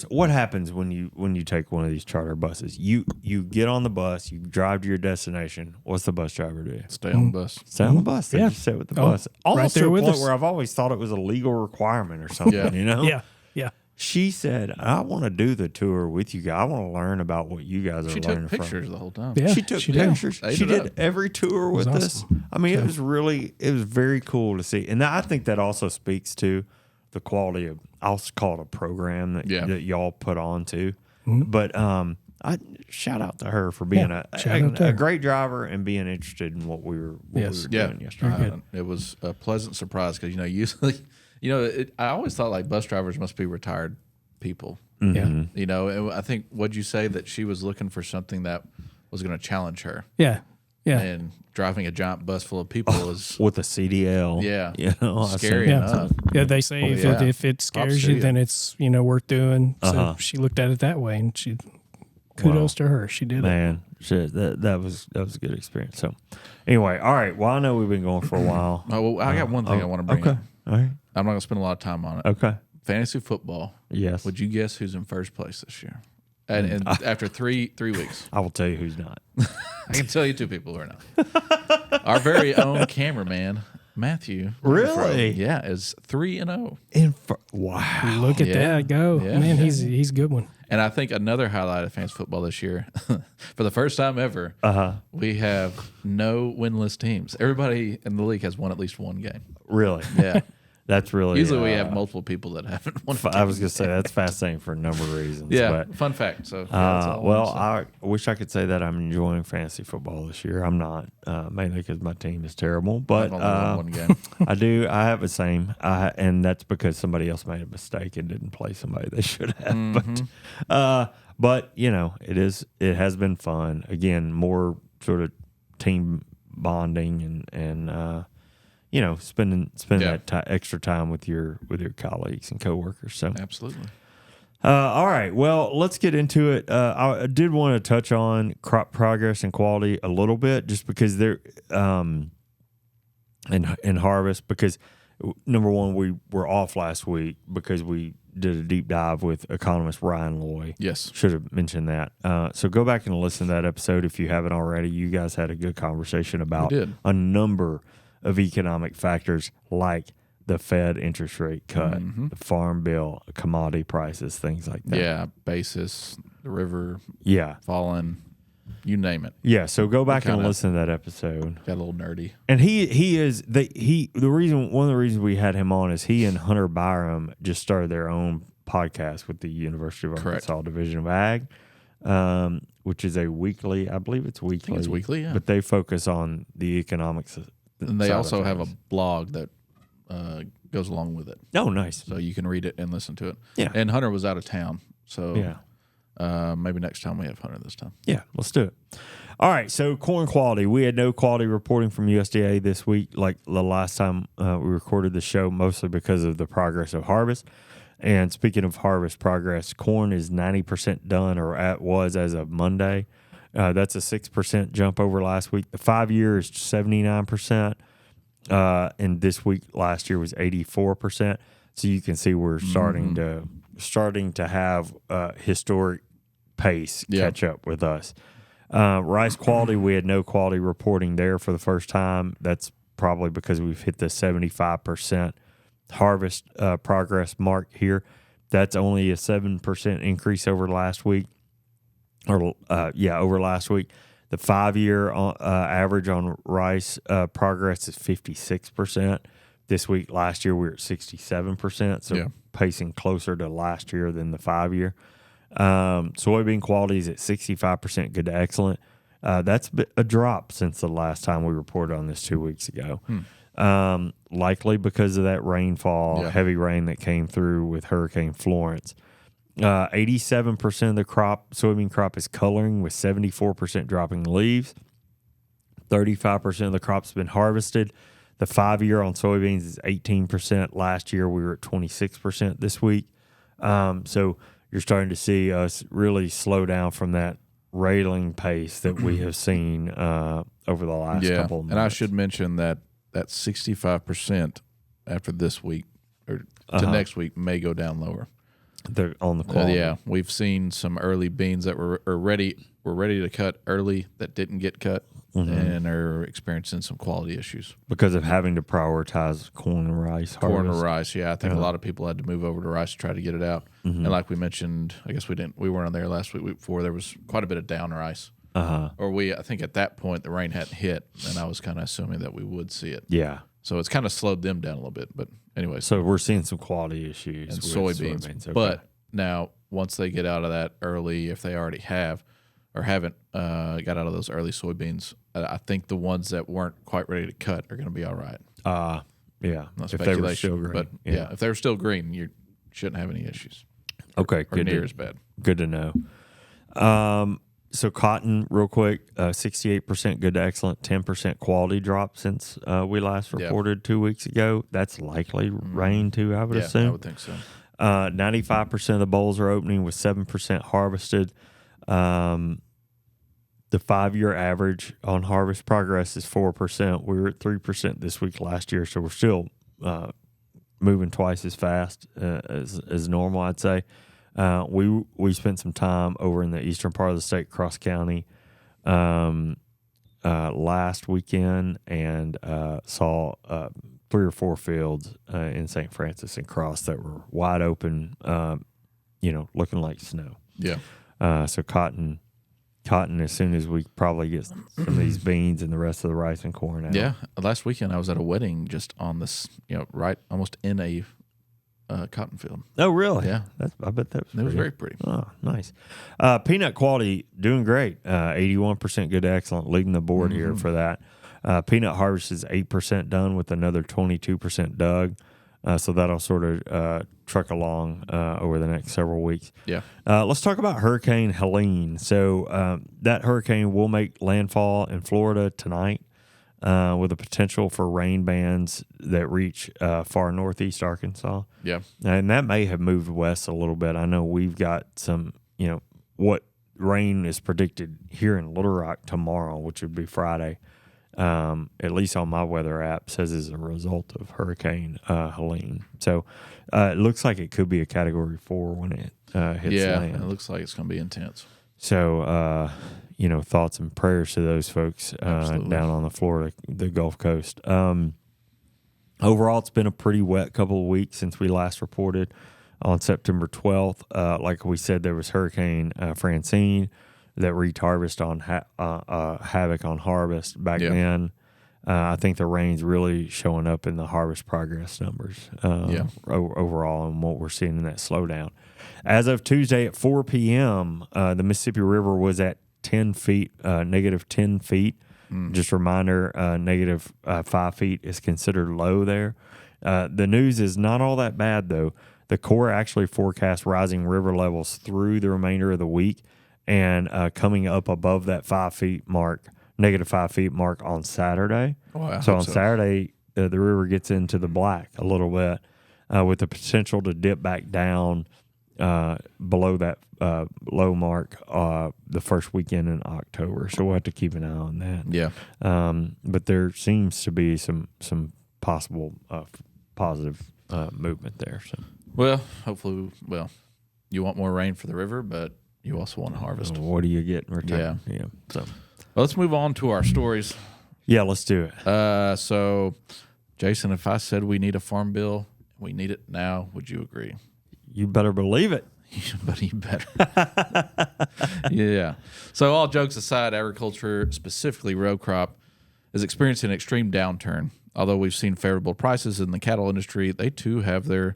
what happens when you take one of these charter buses? You get on the bus, you drive to your destination. What's the bus driver do? Stay on the bus. Stay on the bus. They Yeah. just sit with the Oh, bus. Almost right there to a with point us. where I've always thought it was a legal requirement or something. Yeah. yeah. She said, "I want to do the tour with you guys. I want to learn about what you guys are She learning took pictures the whole time. Yeah. She took did. pictures. Ate She it did up. every tour with was us. I mean, it was very cool to see. And I think that also speaks to the quality of, I'll call it a program that y'all put on too. But I shout out to her for being a great driver and being interested in what we were doing yesterday. It was a pleasant surprise because, usually, I always thought like bus drivers must be retired people. Yeah. And I think, what'd you say, that she was looking for something that was going to challenge her? Yeah. Yeah. And driving a giant bus full of people was with a CDL. scary Yeah. enough. Yeah, they say if it scares you, then it's worth doing. So she looked at it that way, and kudos to her. She did it. Man, shit, that was a good experience. So, anyway, all right. Well, I know we've been going for a while. Oh, well, I got one thing I want to bring up. All right. I'm not going to spend a lot of time on it. Okay. Fantasy football. Yes. Would you guess who's in first place this year? And after three weeks, I will tell you who's not. I can tell you two people who are not. Our very own cameraman, Matthew. Really? Yeah, is 3-0. Wow. Look at Yeah. that go. Yeah. Man, he's a good one. And I think another highlight of fantasy football this year, for the first time ever, we have no winless teams. Everybody in the league has won at least one game. Really? Yeah. That's really. Usually we have multiple people that haven't won. I was going to say that's fascinating for a number of reasons. Yeah, But, fun fact. So, that's all well, I'm saying. I wish I could say that I'm enjoying fantasy football this year. I'm not, mainly because my team is terrible. But I've only won one game. I do. I have the same, and that's because somebody else made a mistake and didn't play somebody they should have. But it has been fun. Again, more sort of team bonding and spending that extra time with your colleagues and coworkers. So Absolutely. all right. Well, let's get into it. I did want to touch on crop progress and quality a little bit, just because they're in harvest. Because number one, we were off last week because we did a deep dive with economist Ryan Loy. Yes. Should have mentioned that. So go back and listen to that episode if you haven't already. You guys had a good conversation about a number of economic factors like the Fed interest rate cut, the farm bill, commodity prices, things like that. Yeah, basis, the river, falling, you name it. Yeah, so go back and listen to that episode. Got a little nerdy. And one of the reasons we had him on is he and Hunter Byram just started their own podcast with the University of Arkansas Division of Ag, which is a weekly, I believe it's weekly. I think it's weekly, yeah. But they focus on the economics. And they also have a blog that goes along with it. Oh, nice. So you can read it and listen to it. Yeah. And Hunter was out of town. So Maybe next time we have Hunter this time. Yeah, let's do it. All right, so corn quality. We had no quality reporting from USDA this week, like the last time we recorded the show, mostly because of the progress of harvest. And speaking of harvest progress, corn is 90% done, or was as of Monday. That's a 6% jump over last week. The 5-year is 79%, and this week last year was 84%. So you can see we're starting to have historic pace catch up with us. Rice quality, we had no quality reporting there for the first time. That's probably because we've hit the 75% harvest progress mark here. That's only a 7% increase over last week. Over last week. The 5-year average on rice progress is 56%. This week, last year, we were at 67%, so pacing closer to last year than the 5-year. Soybean quality is at 65%, good to excellent. That's a drop since the last time we reported on this 2 weeks ago. Likely because of that rainfall, heavy rain that came through with Hurricane Florence. 87% of the soybean crop is coloring, with 74% dropping leaves. 35% of the crop's been harvested. The 5-year on soybeans is 18%. Last year, we were at 26% this week. So you're starting to see us really slow down from that railing pace that we have seen over the last couple of months. And I should mention that 65% after this week or to next week may go down lower. They're on the quality. We've seen some early beans that were ready to cut early that didn't get cut and are experiencing some quality issues because of having to prioritize corn and rice harvest. Corn and rice, I think a lot of people had to move over to rice to try to get it out. And like we mentioned, I guess we weren't on there last week before, there was quite a bit of down rice. Or I think at that point the rain hadn't hit, and I was kind of assuming that we would see it. Yeah. So it's kind of slowed them down a little bit, but anyway. So we're seeing some quality issues and with soybeans. Okay. But now, once they get out of that early, if they already have or haven't got out of those early soybeans, I think the ones that weren't quite ready to cut are going to be all right. Yeah. Not if they were still green, green. But if they were still green, you shouldn't have any issues. Okay, or near as bad. Good to know. So cotton, real quick, 68% good to excellent, 10% quality drop since we last reported 2 weeks ago. That's likely rain too, I would assume. I would think so. 95% of the bowls are opening with 7% harvested. The 5-year average on harvest progress is 4%. We were at 3% this week last year, so we're still moving twice as fast as normal, I'd say. We spent some time over in the eastern part of the state, Cross County, last weekend, and saw 3 or 4 fields in St. Francis and Cross that were wide open, looking like snow. Yeah. So cotton, as soon as we probably get some of these beans and the rest of the rice and corn out. Yeah. Last weekend I was at a wedding just on this, right almost in a cotton field. Oh, really? Yeah. I bet that was very pretty. Oh, nice. Peanut quality, doing great. 81% good to excellent, leading the board here for that. Peanut harvest is 8% done with another 22% dug. So that'll sort of truck along over the next several weeks. Yeah. Let's talk about Hurricane Helene. So that hurricane will make landfall in Florida tonight with a potential for rain bands that reach far northeast Arkansas. Yeah. And that may have moved west a little bit. I know we've got some, what rain is predicted here in Little Rock tomorrow, which would be Friday. At least on my weather app, says as a result of Hurricane Helene. So it looks like it could be a Category 4 when it hits land. It looks like it's going to be intense. So, thoughts and prayers to those folks down on the Gulf Coast. Overall, it's been a pretty wet couple of weeks since we last reported on September 12th. Like we said, there was Hurricane Francine that wreaked havoc on harvest back then. I think the rain's really showing up in the harvest progress numbers overall and what we're seeing in that slowdown. As of Tuesday at 4 p.m., the Mississippi River was at 10 feet, negative 10 feet. Just a reminder, negative 5 feet is considered low there. The news is not all that bad, though. The Corps actually forecasts rising river levels through the remainder of the week and coming up above that negative 5 feet mark on Saturday. So on Saturday, the river gets into the black a little bit with the potential to dip back down below that low mark the first weekend in October. So we'll have to keep an eye on that. Yeah. But there seems to be some possible positive movement there. So. Well, hopefully, you want more rain for the river, but you also want to harvest. What do you get in return? Yeah. So let's move on to our stories. Yeah, let's do it. So, Jason, if I said we need a farm bill, we need it now, would you agree? You better believe it. But you better. Yeah. So all jokes aside, agriculture, specifically row crop, is experiencing an extreme downturn. Although we've seen favorable prices in the cattle industry, they too have their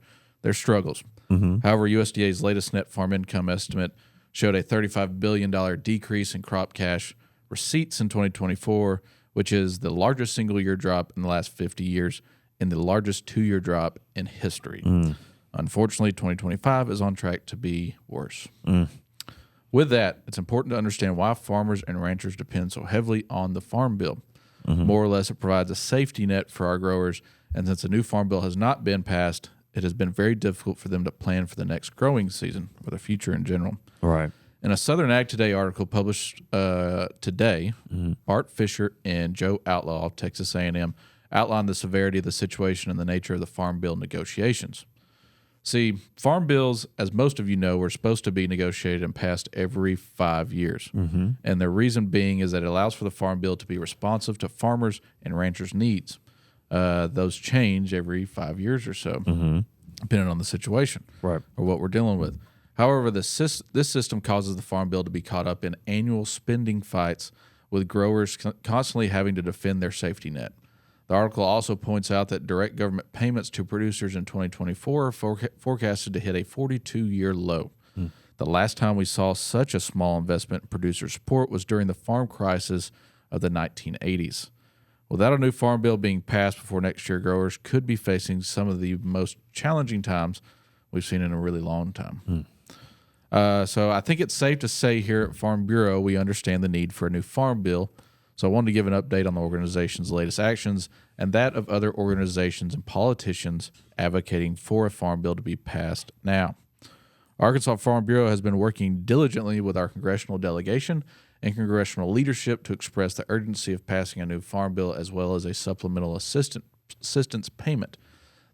struggles. However, USDA's latest net farm income estimate showed a $35 billion decrease in crop cash receipts in 2024, which is the largest single-year drop in the last 50 years and the largest two-year drop in history. Unfortunately, 2025 is on track to be worse. With that, it's important to understand why farmers and ranchers depend so heavily on the Farm Bill. More or less, it provides a safety net for our growers, and since the new Farm Bill has not been passed, it has been very difficult for them to plan for the next growing season or the future in general. Right. In a Southern Ag Today article published today, Art Fisher and Joe Outlaw of Texas A&M outlined the severity of the situation and the nature of the Farm Bill negotiations. See, farm bills, as most of you know, were supposed to be negotiated and passed every 5 years. And the reason being is that it allows for the farm bill to be responsive to farmers and ranchers' needs. Those change every 5 years or so, depending on the situation or what we're dealing with. However, this system causes the farm bill to be caught up in annual spending fights with growers constantly having to defend their safety net. The article also points out that direct government payments to producers in 2024 are forecasted to hit a 42-year low. The last time we saw such a small investment in producer support was during the farm crisis of the 1980s. Without a new farm bill being passed before next year, growers could be facing some of the most challenging times we've seen in a really long time. So I think it's safe to say here at Farm Bureau we understand the need for a new farm bill. So I wanted to give an update on the organization's latest actions and that of other organizations and politicians advocating for a farm bill to be passed now. Arkansas Farm Bureau has been working diligently with our congressional delegation and congressional leadership to express the urgency of passing a new farm bill as well as a supplemental assistance payment.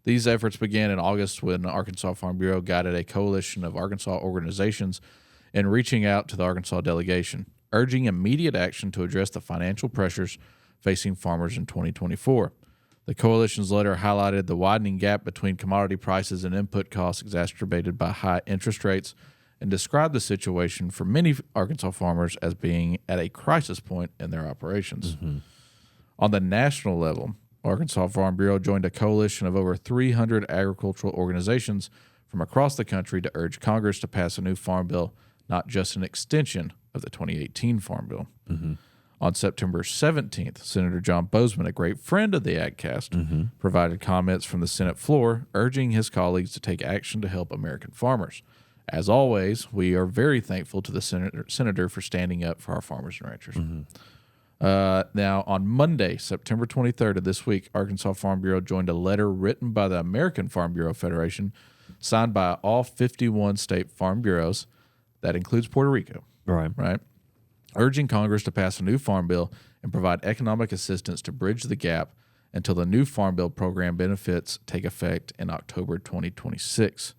These efforts began in August when Arkansas Farm Bureau guided a coalition of Arkansas organizations in reaching out to the Arkansas delegation, urging immediate action to address the financial pressures facing farmers in 2024. The coalition's letter highlighted the widening gap between commodity prices and input costs exacerbated by high interest rates and described the situation for many Arkansas farmers as being at a crisis point in their operations. On the national level, Arkansas Farm Bureau joined a coalition of over 300 agricultural organizations from across the country to urge Congress to pass a new farm bill, not just an extension of the 2018 Farm Bill. On September 17th, Senator John Bozeman, a great friend of the AgCast, provided comments from the Senate floor urging his colleagues to take action to help American farmers. As always, we are very thankful to the senator for standing up for our farmers and ranchers. Now, on Monday, September 23rd of this week, Arkansas Farm Bureau joined a letter written by the American Farm Bureau Federation, signed by all 51 state farm bureaus. That includes Puerto Rico. Right? Urging Congress to pass a new farm bill and provide economic assistance to bridge the gap until the new Farm Bill program benefits take effect in October 2026.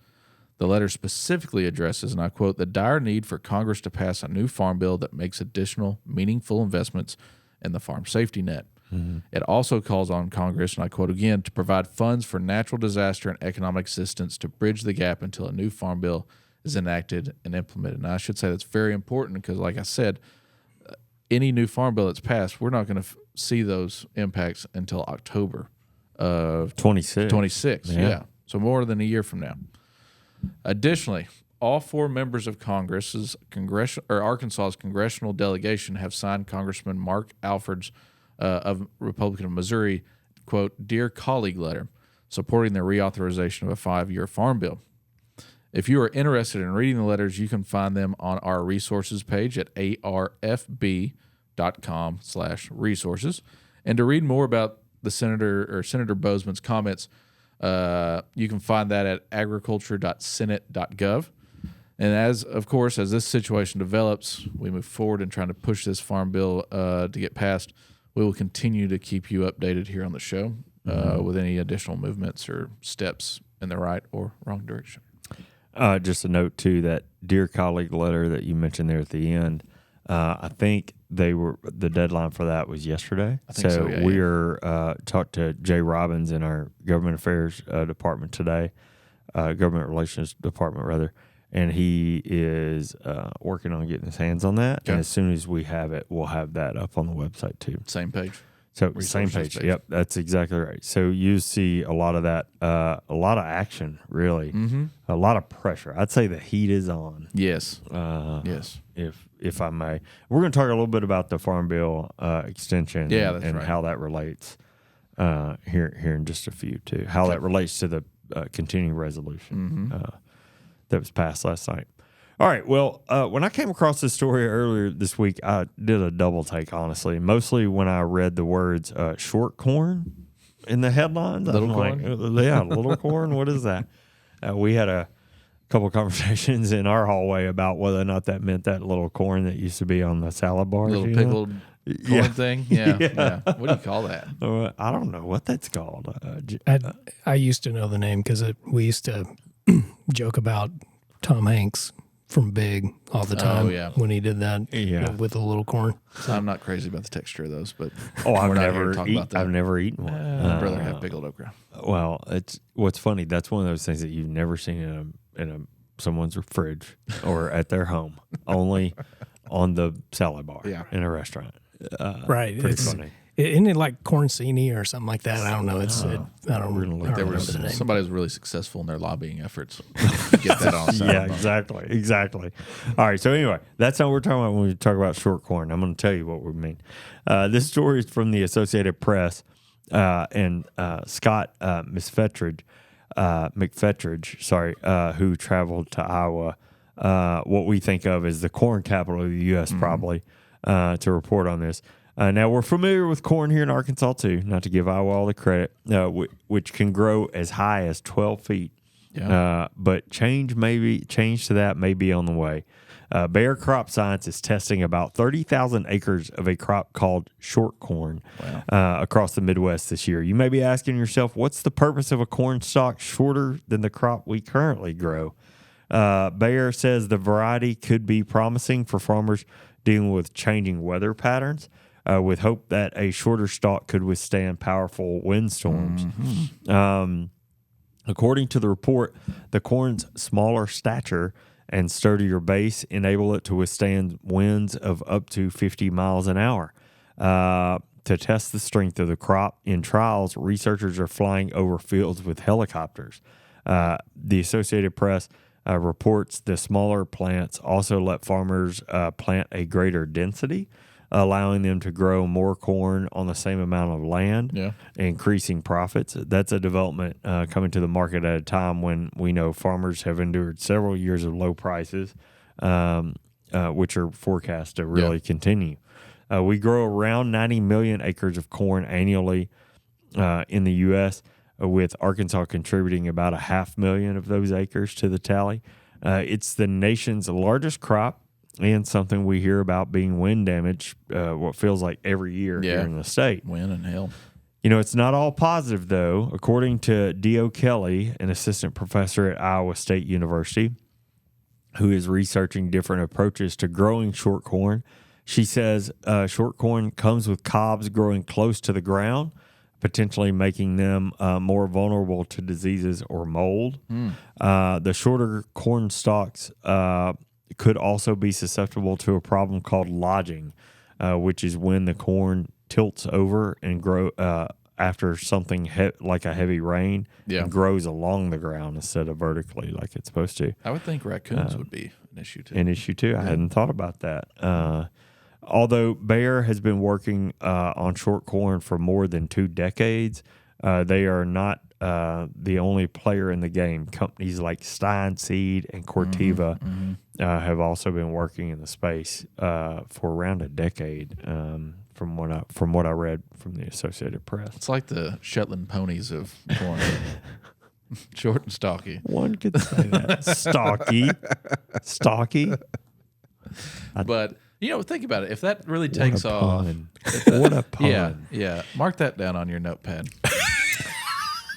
The letter specifically addresses, and I quote, the dire need for Congress to pass a new farm bill that makes additional meaningful investments in the farm safety net. It also calls on Congress, and I quote again, to provide funds for natural disaster and economic assistance to bridge the gap until a new farm bill is enacted and implemented. Now, I should say that's very important because, like I said, any new farm bill that's passed, we're not going to see those impacts until October of 26. Yeah. So more than a year from now. Additionally, all four members of Arkansas's congressional delegation have signed Congressman Mark Alford's of Republican of Missouri, quote, Dear Colleague letter, supporting the reauthorization of a 5-year farm bill. If you are interested in reading the letters, you can find them on our resources page at arfb.com/resources. And to read more about the Senator Bozeman's comments, you can find that at agriculture.senate.gov. And as this situation develops, we move forward in trying to push this farm bill to get passed. We will continue to keep you updated here on the show with any additional movements or steps in the right or wrong direction. Just a note, too, that Dear Colleague letter that you mentioned there at the end, I think the deadline for that was yesterday. I think so, yeah, we are talked to Jay Robbins in our Government Affairs Department today, Government Relations Department, rather, and he is working on getting his hands on that. Okay. And as soon as we have it, we'll have that up on the website, too. Same page. So same page. Yep, that's exactly right. So you see a lot of that, a lot of action, really, a lot of pressure. I'd say the heat is on. Yes. Yes. If I may, we're going to talk a little bit about the Farm Bill extension. and right. How that relates here in just a few too. How that relates to the continuing resolution that was passed last night. All right. Well, when I came across this story earlier this week, I did a double take, honestly. Mostly when I read the words short corn in the headlines. Little corn? Little corn. What is that? We had a couple of conversations in our hallway about whether or not that meant that little corn that used to be on the salad bar. Little pickled corn thing? Yeah. What do you call that? I don't know what that's called. I used to know the name because we used to joke about Tom Hanks from Big all the time when he did that with the little corn. So I'm not crazy about the texture of those, but I've never eaten one. I'd rather have pickled okra. Well, it's what's funny. That's one of those things that you've never seen in someone's fridge or at their home. Only on the salad bar in a restaurant. Right. Pretty funny. Isn't it like corncini or something like that? I don't know. I don't remember the name. Somebody was really successful in their lobbying efforts to get that on. Yeah, exactly. All right. So anyway, that's not what we're talking about when we talk about short corn. I'm going to tell you what we mean. This story is from the Associated Press and Scott McFetridge, who traveled to Iowa, what we think of as the corn capital of the U.S. probably, to report on this. Now, we're familiar with corn here in Arkansas, too, not to give Iowa all the credit, which can grow as high as 12 feet. Yeah. But change to that may be on the way. Bayer Crop Science is testing about 30,000 acres of a crop called short corn across the Midwest this year. You may be asking yourself, what's the purpose of a corn stalk shorter than the crop we currently grow? Bayer says the variety could be promising for farmers dealing with changing weather patterns, with hope that a shorter stalk could withstand powerful windstorms. According to the report, the corn's smaller stature and sturdier base enable it to withstand winds of up to 50 miles an hour. To test the strength of the crop in trials, researchers are flying over fields with helicopters. The Associated Press reports the smaller plants also let farmers plant a greater density, allowing them to grow more corn on the same amount of land, increasing profits. That's a development coming to the market at a time when we know farmers have endured several years of low prices, which are forecast to really continue. We grow around 90 million acres of corn annually in the U.S., with Arkansas contributing about 500,000 of those acres to the tally. It's the nation's largest crop, and something we hear about being wind damage, what feels like every year here in the state. Wind and hail. You know, it's not all positive, though. According to D.O. Kelly, an assistant professor at Iowa State University, who is researching different approaches to growing short corn, she says short corn comes with cobs growing close to the ground, potentially making them more vulnerable to diseases or mold. The shorter corn stalks could also be susceptible to a problem called lodging, which is when the corn tilts over and grow after something like a heavy rain and grows along the ground instead of vertically like it's supposed to. I would think raccoons would be an issue too. I hadn't thought about that. Although Bayer has been working on short corn for more than 2 decades, they are not the only player in the game. Companies like Stein Seed and Corteva have also been working in the space for around a decade. From what I read from the Associated Press, it's like the Shetland ponies of corn. Short and stocky. One could say that. Stocky. But think about it. If that really takes off, what a pun! Yeah. Mark that down on your notepad.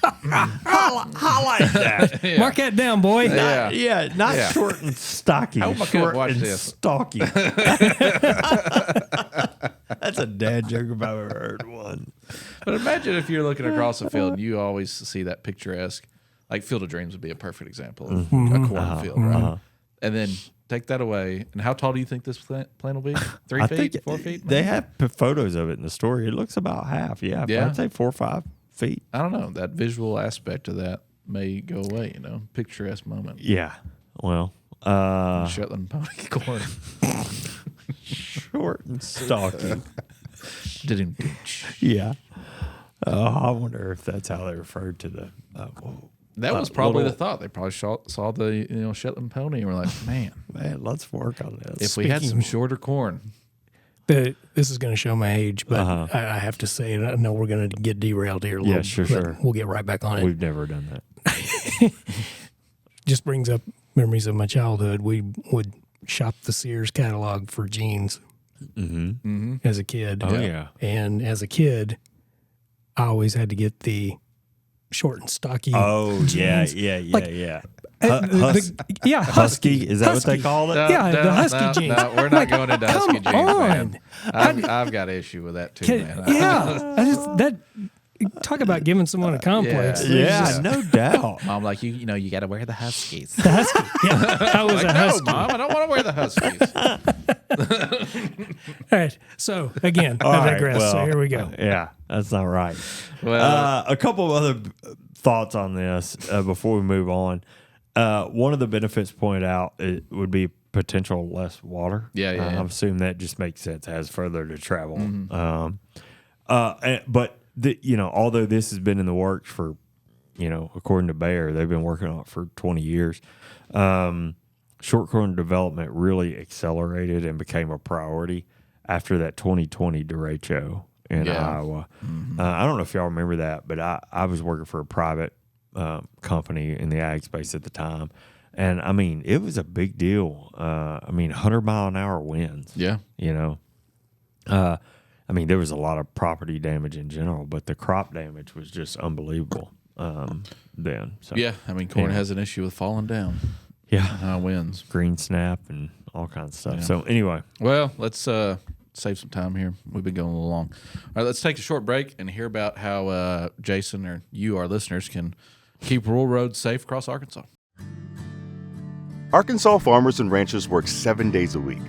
Highlight that. Yeah. Mark that down, boy. Not short and stocky. How am I short watch and this? stocky. That's a dad joke if I've ever heard one. But imagine if you're looking across the field and you always see that picturesque, like Field of Dreams would be a perfect example of a cornfield, right? And then take that away. And how tall do you think this plant will be? 3 feet, 4 feet? They have photos of it in the story. It looks about half. Yeah. I'd say 4 or 5 feet. I don't know. That visual aspect of that may go away, picturesque moment. Yeah. Well, Shetland pony corn. Short and stocky. Yeah. I wonder if that's how they referred to the. That was probably the thought. They probably saw the Shetland pony and were like, man, let's work on this. If we had some shorter corn. This is going to show my age, but I have to say, and I know we're going to get derailed here a little. Yeah, sure. We'll get right back on it. We've never done that. Just brings up memories of my childhood. We would shop the Sears catalog for jeans as a kid. Oh, yeah. And as a kid, I always had to get the short and stocky jeans. Yeah. Husky. Is that what they called it? The husky jeans. No, we're not going into husky jeans, man. I've got an issue with that too, man. Talk about giving someone a complex. Yeah, no doubt. Mom, like you got to wear the huskies. The husky. Yeah, I was a husky. No, Mom, I don't want to wear the huskies. All right. So again, I digress. Well, so here we go. Yeah, that's not right. Well, a couple of other thoughts on this before we move on. One of the benefits pointed out it would be potential less water. Yeah. I assume that just makes sense. It has further to travel. But although this has been in the works for, according to Bayer, they've been working on it for 20 years. Short corn development really accelerated and became a priority after that 2020 derecho in Iowa. I don't know if y'all remember that, but I was working for a private company in the ag space at the time. And, it was a big deal. 100-mile-an-hour winds. Yeah. There was a lot of property damage in general, but the crop damage was just unbelievable then. So, corn has an issue with falling down. Yeah. Winds. Green snap and all kinds of stuff. Yeah. So, anyway. Well, let's save some time here. We've been going a little long. All right, let's take a short break and hear about how Jason or you, our listeners, can keep rural roads safe across Arkansas. Arkansas farmers and ranchers work 7 days a week.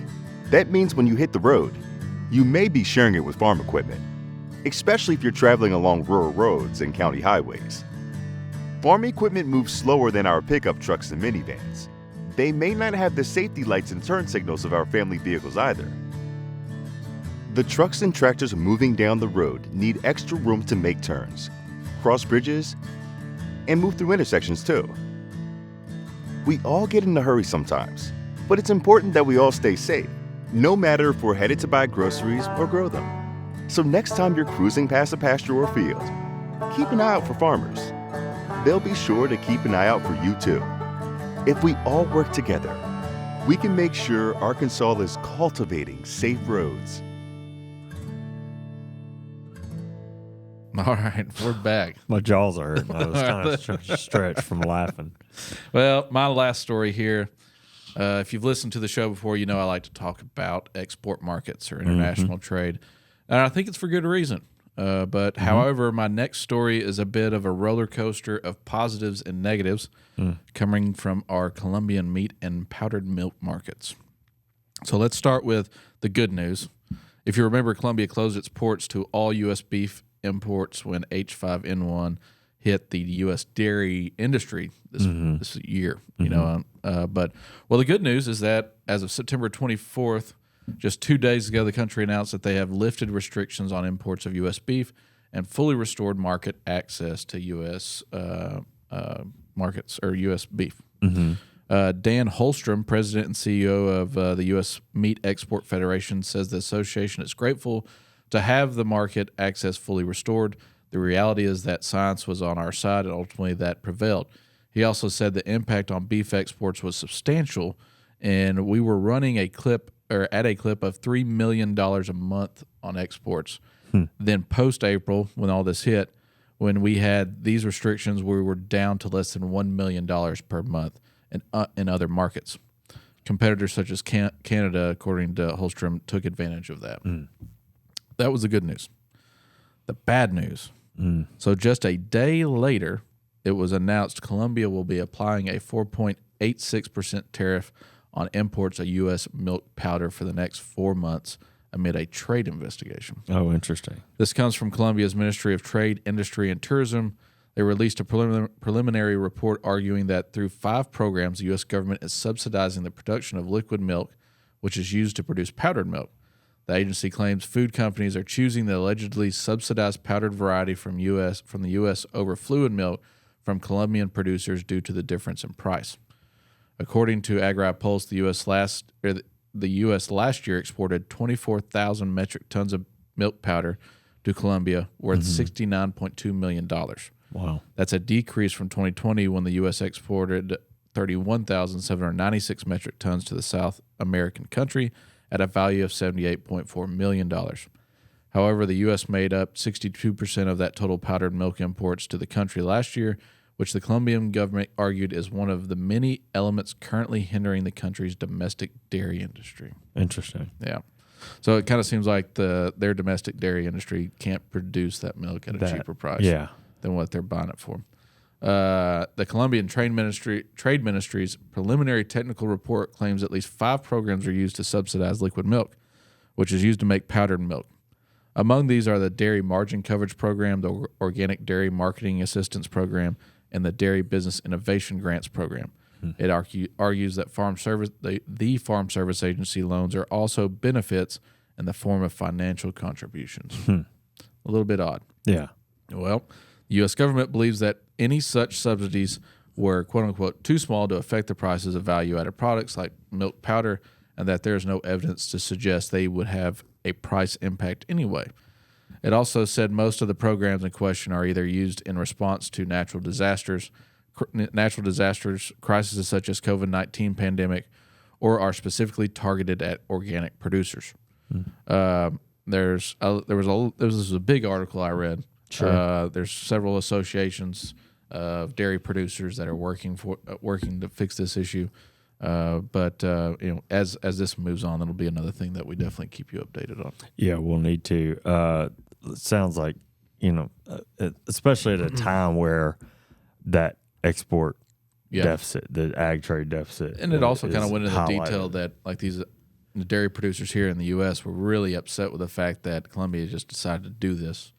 That means when you hit the road, you may be sharing it with farm equipment, especially if you're traveling along rural roads and county highways. Farm equipment moves slower than our pickup trucks and minivans. They may not have the safety lights and turn signals of our family vehicles either. The trucks and tractors moving down the road need extra room to make turns, cross bridges, and move through intersections too. We all get in a hurry sometimes, but it's important that we all stay safe, no matter if we're headed to buy groceries or grow them. So next time you're cruising past a pasture or field, keep an eye out for farmers. They'll be sure to keep an eye out for you too. If we all work together, we can make sure Arkansas is cultivating safe roads. All right, we're back. My jaws are hurting. I was kind of stretched from laughing. Well, my last story here. If you've listened to the show before, I like to talk about export markets or international trade. And I think it's for good reason. However, my next story is a bit of a roller coaster of positives and negatives coming from our Colombian meat and powdered milk markets. So let's start with the good news. If you remember, Colombia closed its ports to all U.S. beef imports when H5N1 hit the U.S. dairy industry this year. But the good news is that as of September 24th, just 2 days ago, the country announced that they have lifted restrictions on imports of U.S. beef and fully restored market access to U.S. Markets or U.S. beef. Mm-hmm. Dan Holstrom, president and CEO of the U.S. Meat Export Federation, says the association is grateful to have the market access fully restored. The reality is that science was on our side, and ultimately that prevailed. He also said the impact on beef exports was substantial, and we were running at a clip of $3 million a month on exports. Then post-April, when all this hit, when we had these restrictions, we were down to less than $1 million per month in other markets. Competitors such as Canada, according to Holstrom, took advantage of that. That was the good news. The bad news. So just a day later, it was announced Colombia will be applying a 4.86% tariff on imports of U.S. milk powder for the next 4 months amid a trade investigation. Oh, interesting. This comes from Colombia's Ministry of Trade, Industry, and Tourism. They released a preliminary report arguing that through 5 programs, the U.S. government is subsidizing the production of liquid milk, which is used to produce powdered milk. The agency claims food companies are choosing the allegedly subsidized powdered variety from the U.S. over fluid milk from Colombian producers due to the difference in price. According to AgriPulse, the U.S. last year exported 24,000 metric tons of milk powder to Colombia, worth $69.2 million. Wow. That's a decrease from 2020 when the U.S. exported 31,796 metric tons to the South American country at a value of $78.4 million. However, the U.S. made up 62% of that total powdered milk imports to the country last year, which the Colombian government argued is one of the many elements currently hindering the country's domestic dairy industry. Interesting. Yeah. So it kind of seems like their domestic dairy industry can't produce that milk at a cheaper price than what they're buying it for. The Colombian Trade Ministry's preliminary technical report claims at least 5 programs are used to subsidize liquid milk, which is used to make powdered milk. Among these are the Dairy Margin Coverage Program, the Organic Dairy Marketing Assistance Program, and the Dairy Business Innovation Grants Program. It argues that the Farm Service Agency loans are also benefits in the form of financial contributions. A little bit odd. Yeah. Well, the U.S. government believes that any such subsidies were, quote-unquote, too small to affect the prices of value-added products like milk powder, and that there is no evidence to suggest they would have a price impact anyway. It also said most of the programs in question are either used in response to natural disasters, crises such as COVID-19 pandemic, or are specifically targeted at organic producers. This was a big article I read. Sure. There's several associations of dairy producers that are working to fix this issue. But as this moves on, that'll be another thing that we definitely keep you updated on. Yeah, we'll need to. It sounds like, especially at a time where that export deficit, the ag trade deficit. And it also kind of went into the detail that like the dairy producers here in the U.S. were really upset with the fact that Colombia just decided to do this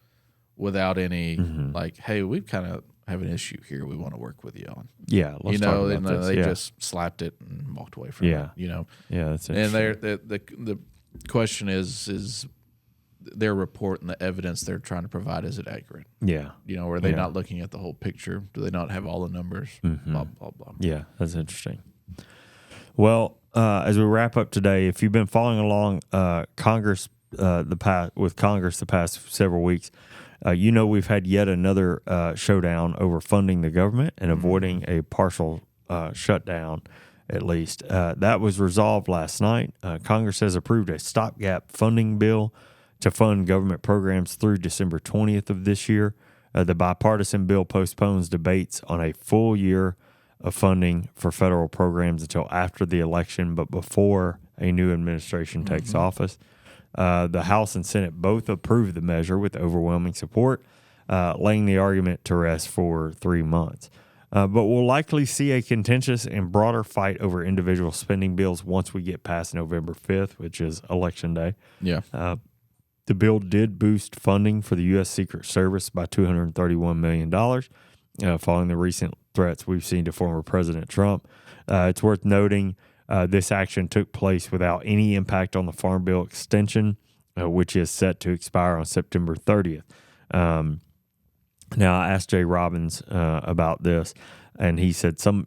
without any like, hey, we kind of have an issue here we want to work with you on. Yeah, let's talk about this. They just slapped it and walked away from it. Yeah, that's interesting. And the question is their report and the evidence they're trying to provide, is it accurate? Yeah. Are they not looking at the whole picture? Do they not have all the numbers? Blah, blah, blah. Yeah, that's interesting. Well, as we wrap up today, if you've been following along Congress the past several weeks, we've had yet another showdown over funding the government and avoiding a partial shutdown, at least. That was resolved last night. Congress has approved a stopgap funding bill to fund government programs through December 20th of this year. The bipartisan bill postpones debates on a full year of funding for federal programs until after the election, but before a new administration takes office. The House and Senate both approved the measure with overwhelming support, laying the argument to rest for 3 months. But we'll likely see a contentious and broader fight over individual spending bills once we get past November 5th, which is Election Day. Yeah. The bill did boost funding for the U.S. Secret Service by $231 million, following the recent threats we've seen to former President Trump. It's worth noting this action took place without any impact on the Farm Bill extension, which is set to expire on September 30th. Now, I asked Jay Robbins about this, and he said some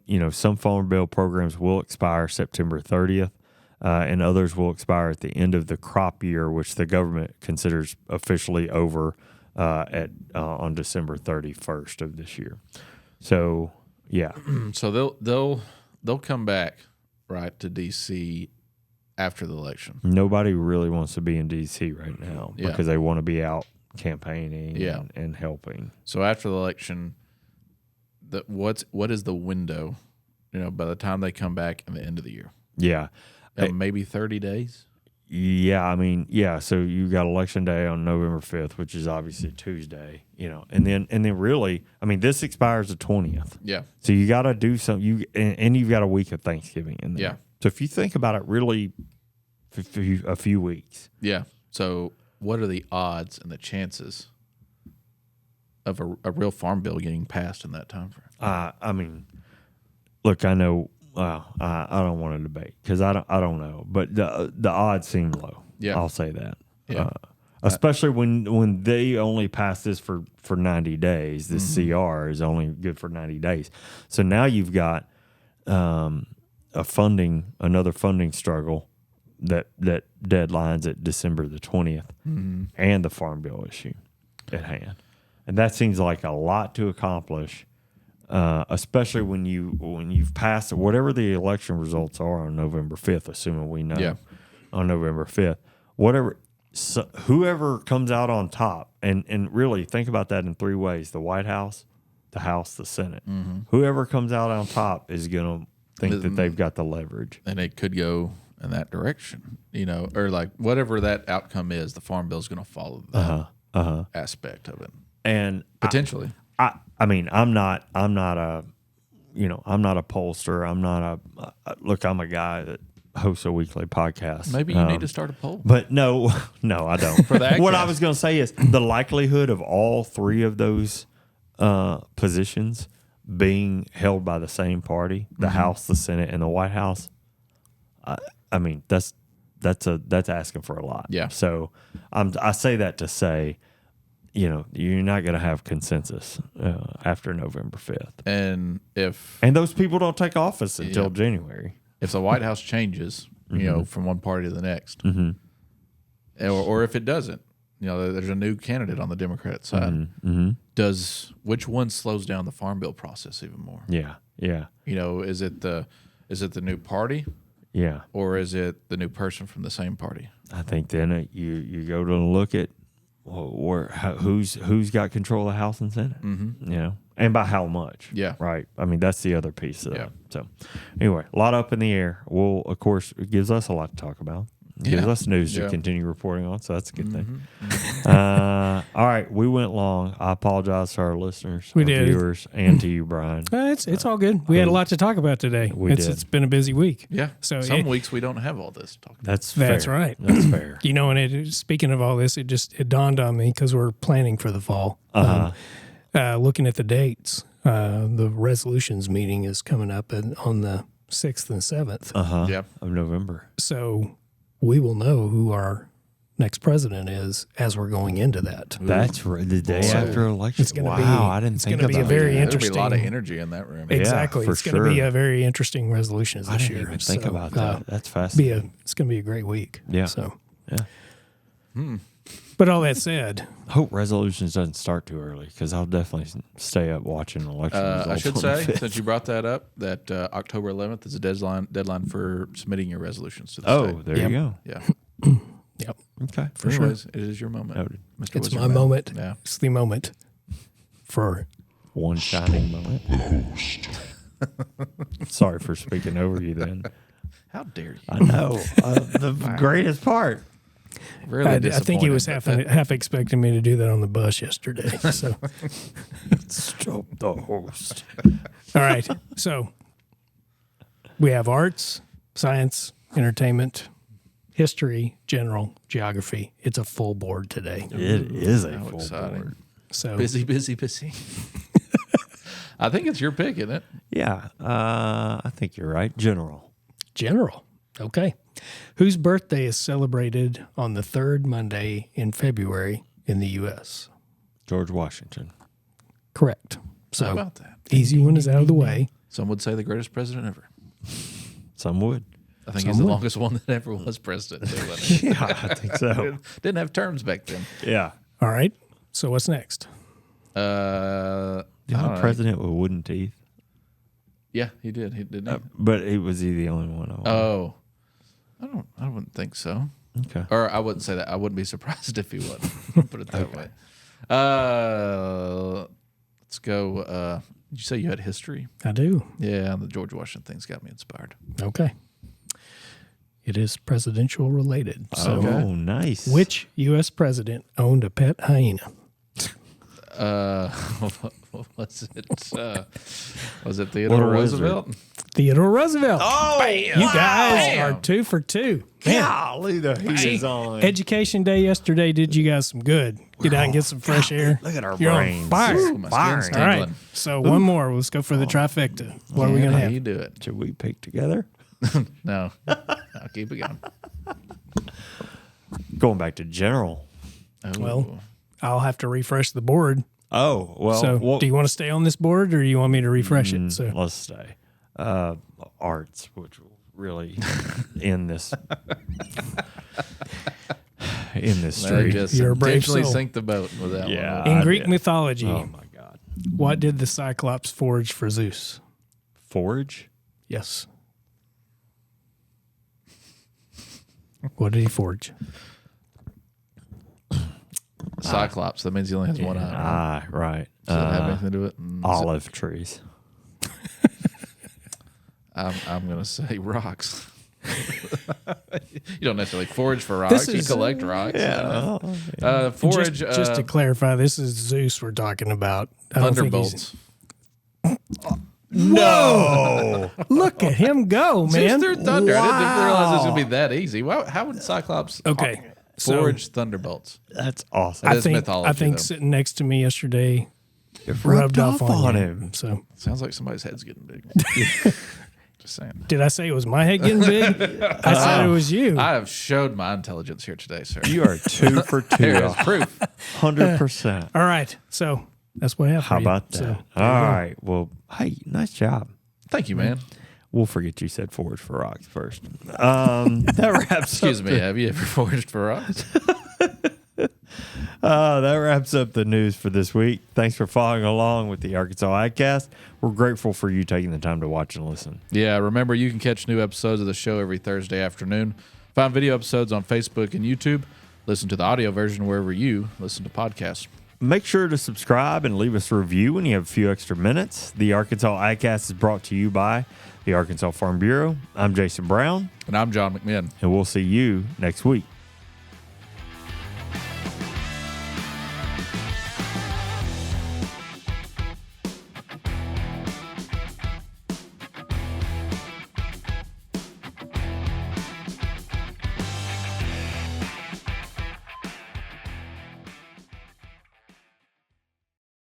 Farm Bill programs will expire September 30th, and others will expire at the end of the crop year, which the government considers officially over on December 31st of this year. So, yeah. So they'll come back right to D.C. after the election. Nobody really wants to be in D.C. right now because they want to be out campaigning and helping. So after the election, what is the window? By the time they come back in the end of the year. Yeah, maybe 30 days. Yeah, So you got Election Day on November 5th, which is obviously Tuesday. And then really, this expires the 20th. Yeah. So you got to do something. And you've got a week of Thanksgiving in there. Yeah. So if you think about it, really, a few weeks. Yeah. So what are the odds and the chances of a real farm bill getting passed in that time frame? Look, I know. Well, I don't want to debate because I don't know, but the odds seem low. Yeah, I'll say that. Yeah. Especially when they only pass this for 90 days. This CR is only good for 90 days. So now you've got another funding struggle that deadlines at December the 20th, and the Farm Bill issue at hand, and that seems like a lot to accomplish. Especially when you've passed whatever the election results are on November 5th, assuming we know on November 5th, whoever comes out on top, and really think about that in three ways: the White House, the House, the Senate. Whoever comes out on top is going to think that they've got the leverage, and it could go in that direction, or like whatever that outcome is, the Farm Bill is going to follow that aspect of it, and potentially. I'm not a pollster. I'm a guy that hosts a weekly podcast. Maybe you need to start a poll. But no, I don't. For the what I was going to say is the likelihood of all three of those positions being held by the same party, the House, the Senate, and the White House. That's asking for a lot. Yeah. So I say that to say, you're not going to have consensus after November 5th. And those people don't take office until January. If the White House changes, from one party to the next, or if it doesn't, there's a new candidate on the Democrat side. Which one slows down the Farm Bill process even more? Yeah. Is it the new party? Yeah. Or is it the new person from the same party? I think then you go to look at who's got control of the House and Senate, and by how much. Yeah. Right. That's the other piece of it. Yeah. So anyway, a lot up in the air. Well, of course, it gives us a lot to talk about. It gives us news to continue reporting on, so that's a good thing. All right, we went long. I apologize to our listeners, viewers, and to you, Brian. It's all good. We had a lot to talk about today. It's been a busy week. Yeah. So some weeks we don't have all this to talk about. That's fair. That's right. That's fair. And speaking of all this, it dawned on me because we're planning for the fall. Looking at the dates, the resolutions meeting is coming up on the 6th and 7th of November. So we will know who our next president is as we're going into that. That's right. The day after election. It's gonna I didn't think about that. It's going to be a very interesting. There'll be a lot of energy in that room. Exactly. Yeah, it's going to be a very interesting resolutions this year. I didn't even think about that. That's fascinating. It's going to be a great week. Yeah. So. Yeah. But all that said, hope resolutions doesn't start too early because I'll definitely stay up watching election results. I should say, since you brought that up, that October 11th is a deadline for submitting your resolutions to the state. There you go. Yeah. Yep. Okay. For sure. It is your moment. Noted. Mr. It's Wizard my Man. moment. Yeah. It's the moment for one shining moment. Sorry for speaking over you then. How dare you? I know. The greatest part. Really I think he was disappointed, half expecting me to do that on the bus yesterday. So, Stop the host. all right. So we have arts, science, entertainment, history, general, geography. It's a full board today. It is a How full exciting. board. So Busy. I think it's your pick, isn't it? Yeah, I think you're right. General. Okay. Whose birthday is celebrated on the third Monday in February in the U.S.? George Washington. Correct. So How about that? easy one is out of the way. Some would say the greatest president ever. Some would. I think he's the longest one that ever was president. Too, wasn't he? Yeah, I think so. Didn't have terms back then. Yeah. All right. So what's next? Do you have a president with wooden teeth? Yeah, he did. He didn't. But was he the only one? Oh, I wouldn't think so. Okay. Or I wouldn't say that. I wouldn't be surprised if he wasn't. Put it that way. Let's go. Did you say you had history? I do. Yeah, the George Washington thing's got me inspired. Okay. It is presidential related. So, Oh, nice. which U.S. president owned a pet hyena? What was it? Was it Theodore Roosevelt? Theodore Roosevelt. Oh, You guys are 2 for 2. Man, golly, the heat is on. Education Day yesterday did you guys some good. Get out and get some fresh air. Look at our You're brains. on fire. Ooh, my skin's All right. tingling. So one more. Let's go for the trifecta. What are we going to How have? you do it? Should we pick together? No. I'll keep it going. Going back to general. Oh. Well, I'll have to refresh the board. Oh, well. So do you want to stay on this board or do you want me to refresh it? So Let's stay. Arts, which will really end this street. Just You're a brave intentionally soul. sink the boat with that Yeah. one. in I Greek did. mythology, Oh, my God. what did the Cyclops forge for Zeus? Forge? Yes. What did he forge? Cyclops. That means he only has one eye. Right. Does that have anything to do with it? Olive trees. I'm going to say rocks. You don't necessarily forage for rocks. You collect rocks. Yeah. Forage. Just to clarify, this is Zeus we're talking about. I don't think he's- Thunderbolts. No. Look at him go, Zeus man. threw thunder. I didn't realize it was going Wow. to be that easy. How would Cyclops Okay. So forage thunderbolts? That's awesome. That I is think mythology, though. sitting next to me yesterday It rubbed off on him. him. So Sounds like somebody's head's getting big. Just saying. did I say it was my head getting big? I said it was you. I have showed my intelligence here today, sir. You are 2 for 2. There is proof. 100%. All right. So that's what I have for How you. about that? So, All right. Well, hey, nice job. Thank you, man. We'll forget you said forge for rocks first. That wraps Excuse up me. Have you ever foraged for rocks? that wraps up the news for this week. Thanks for following along with the Arkansas AgCast. We're grateful for you taking the time to watch and listen. Yeah, remember, you can catch new episodes of the show every Thursday afternoon. Find video episodes on Facebook and YouTube. Listen to the audio version wherever you listen to podcasts. Make sure to subscribe and leave us a review when you have a few extra minutes. The Arkansas AgCast is brought to you by the Arkansas Farm Bureau. I'm Jason Brown, And I'm John McMinn. and we'll see you next week.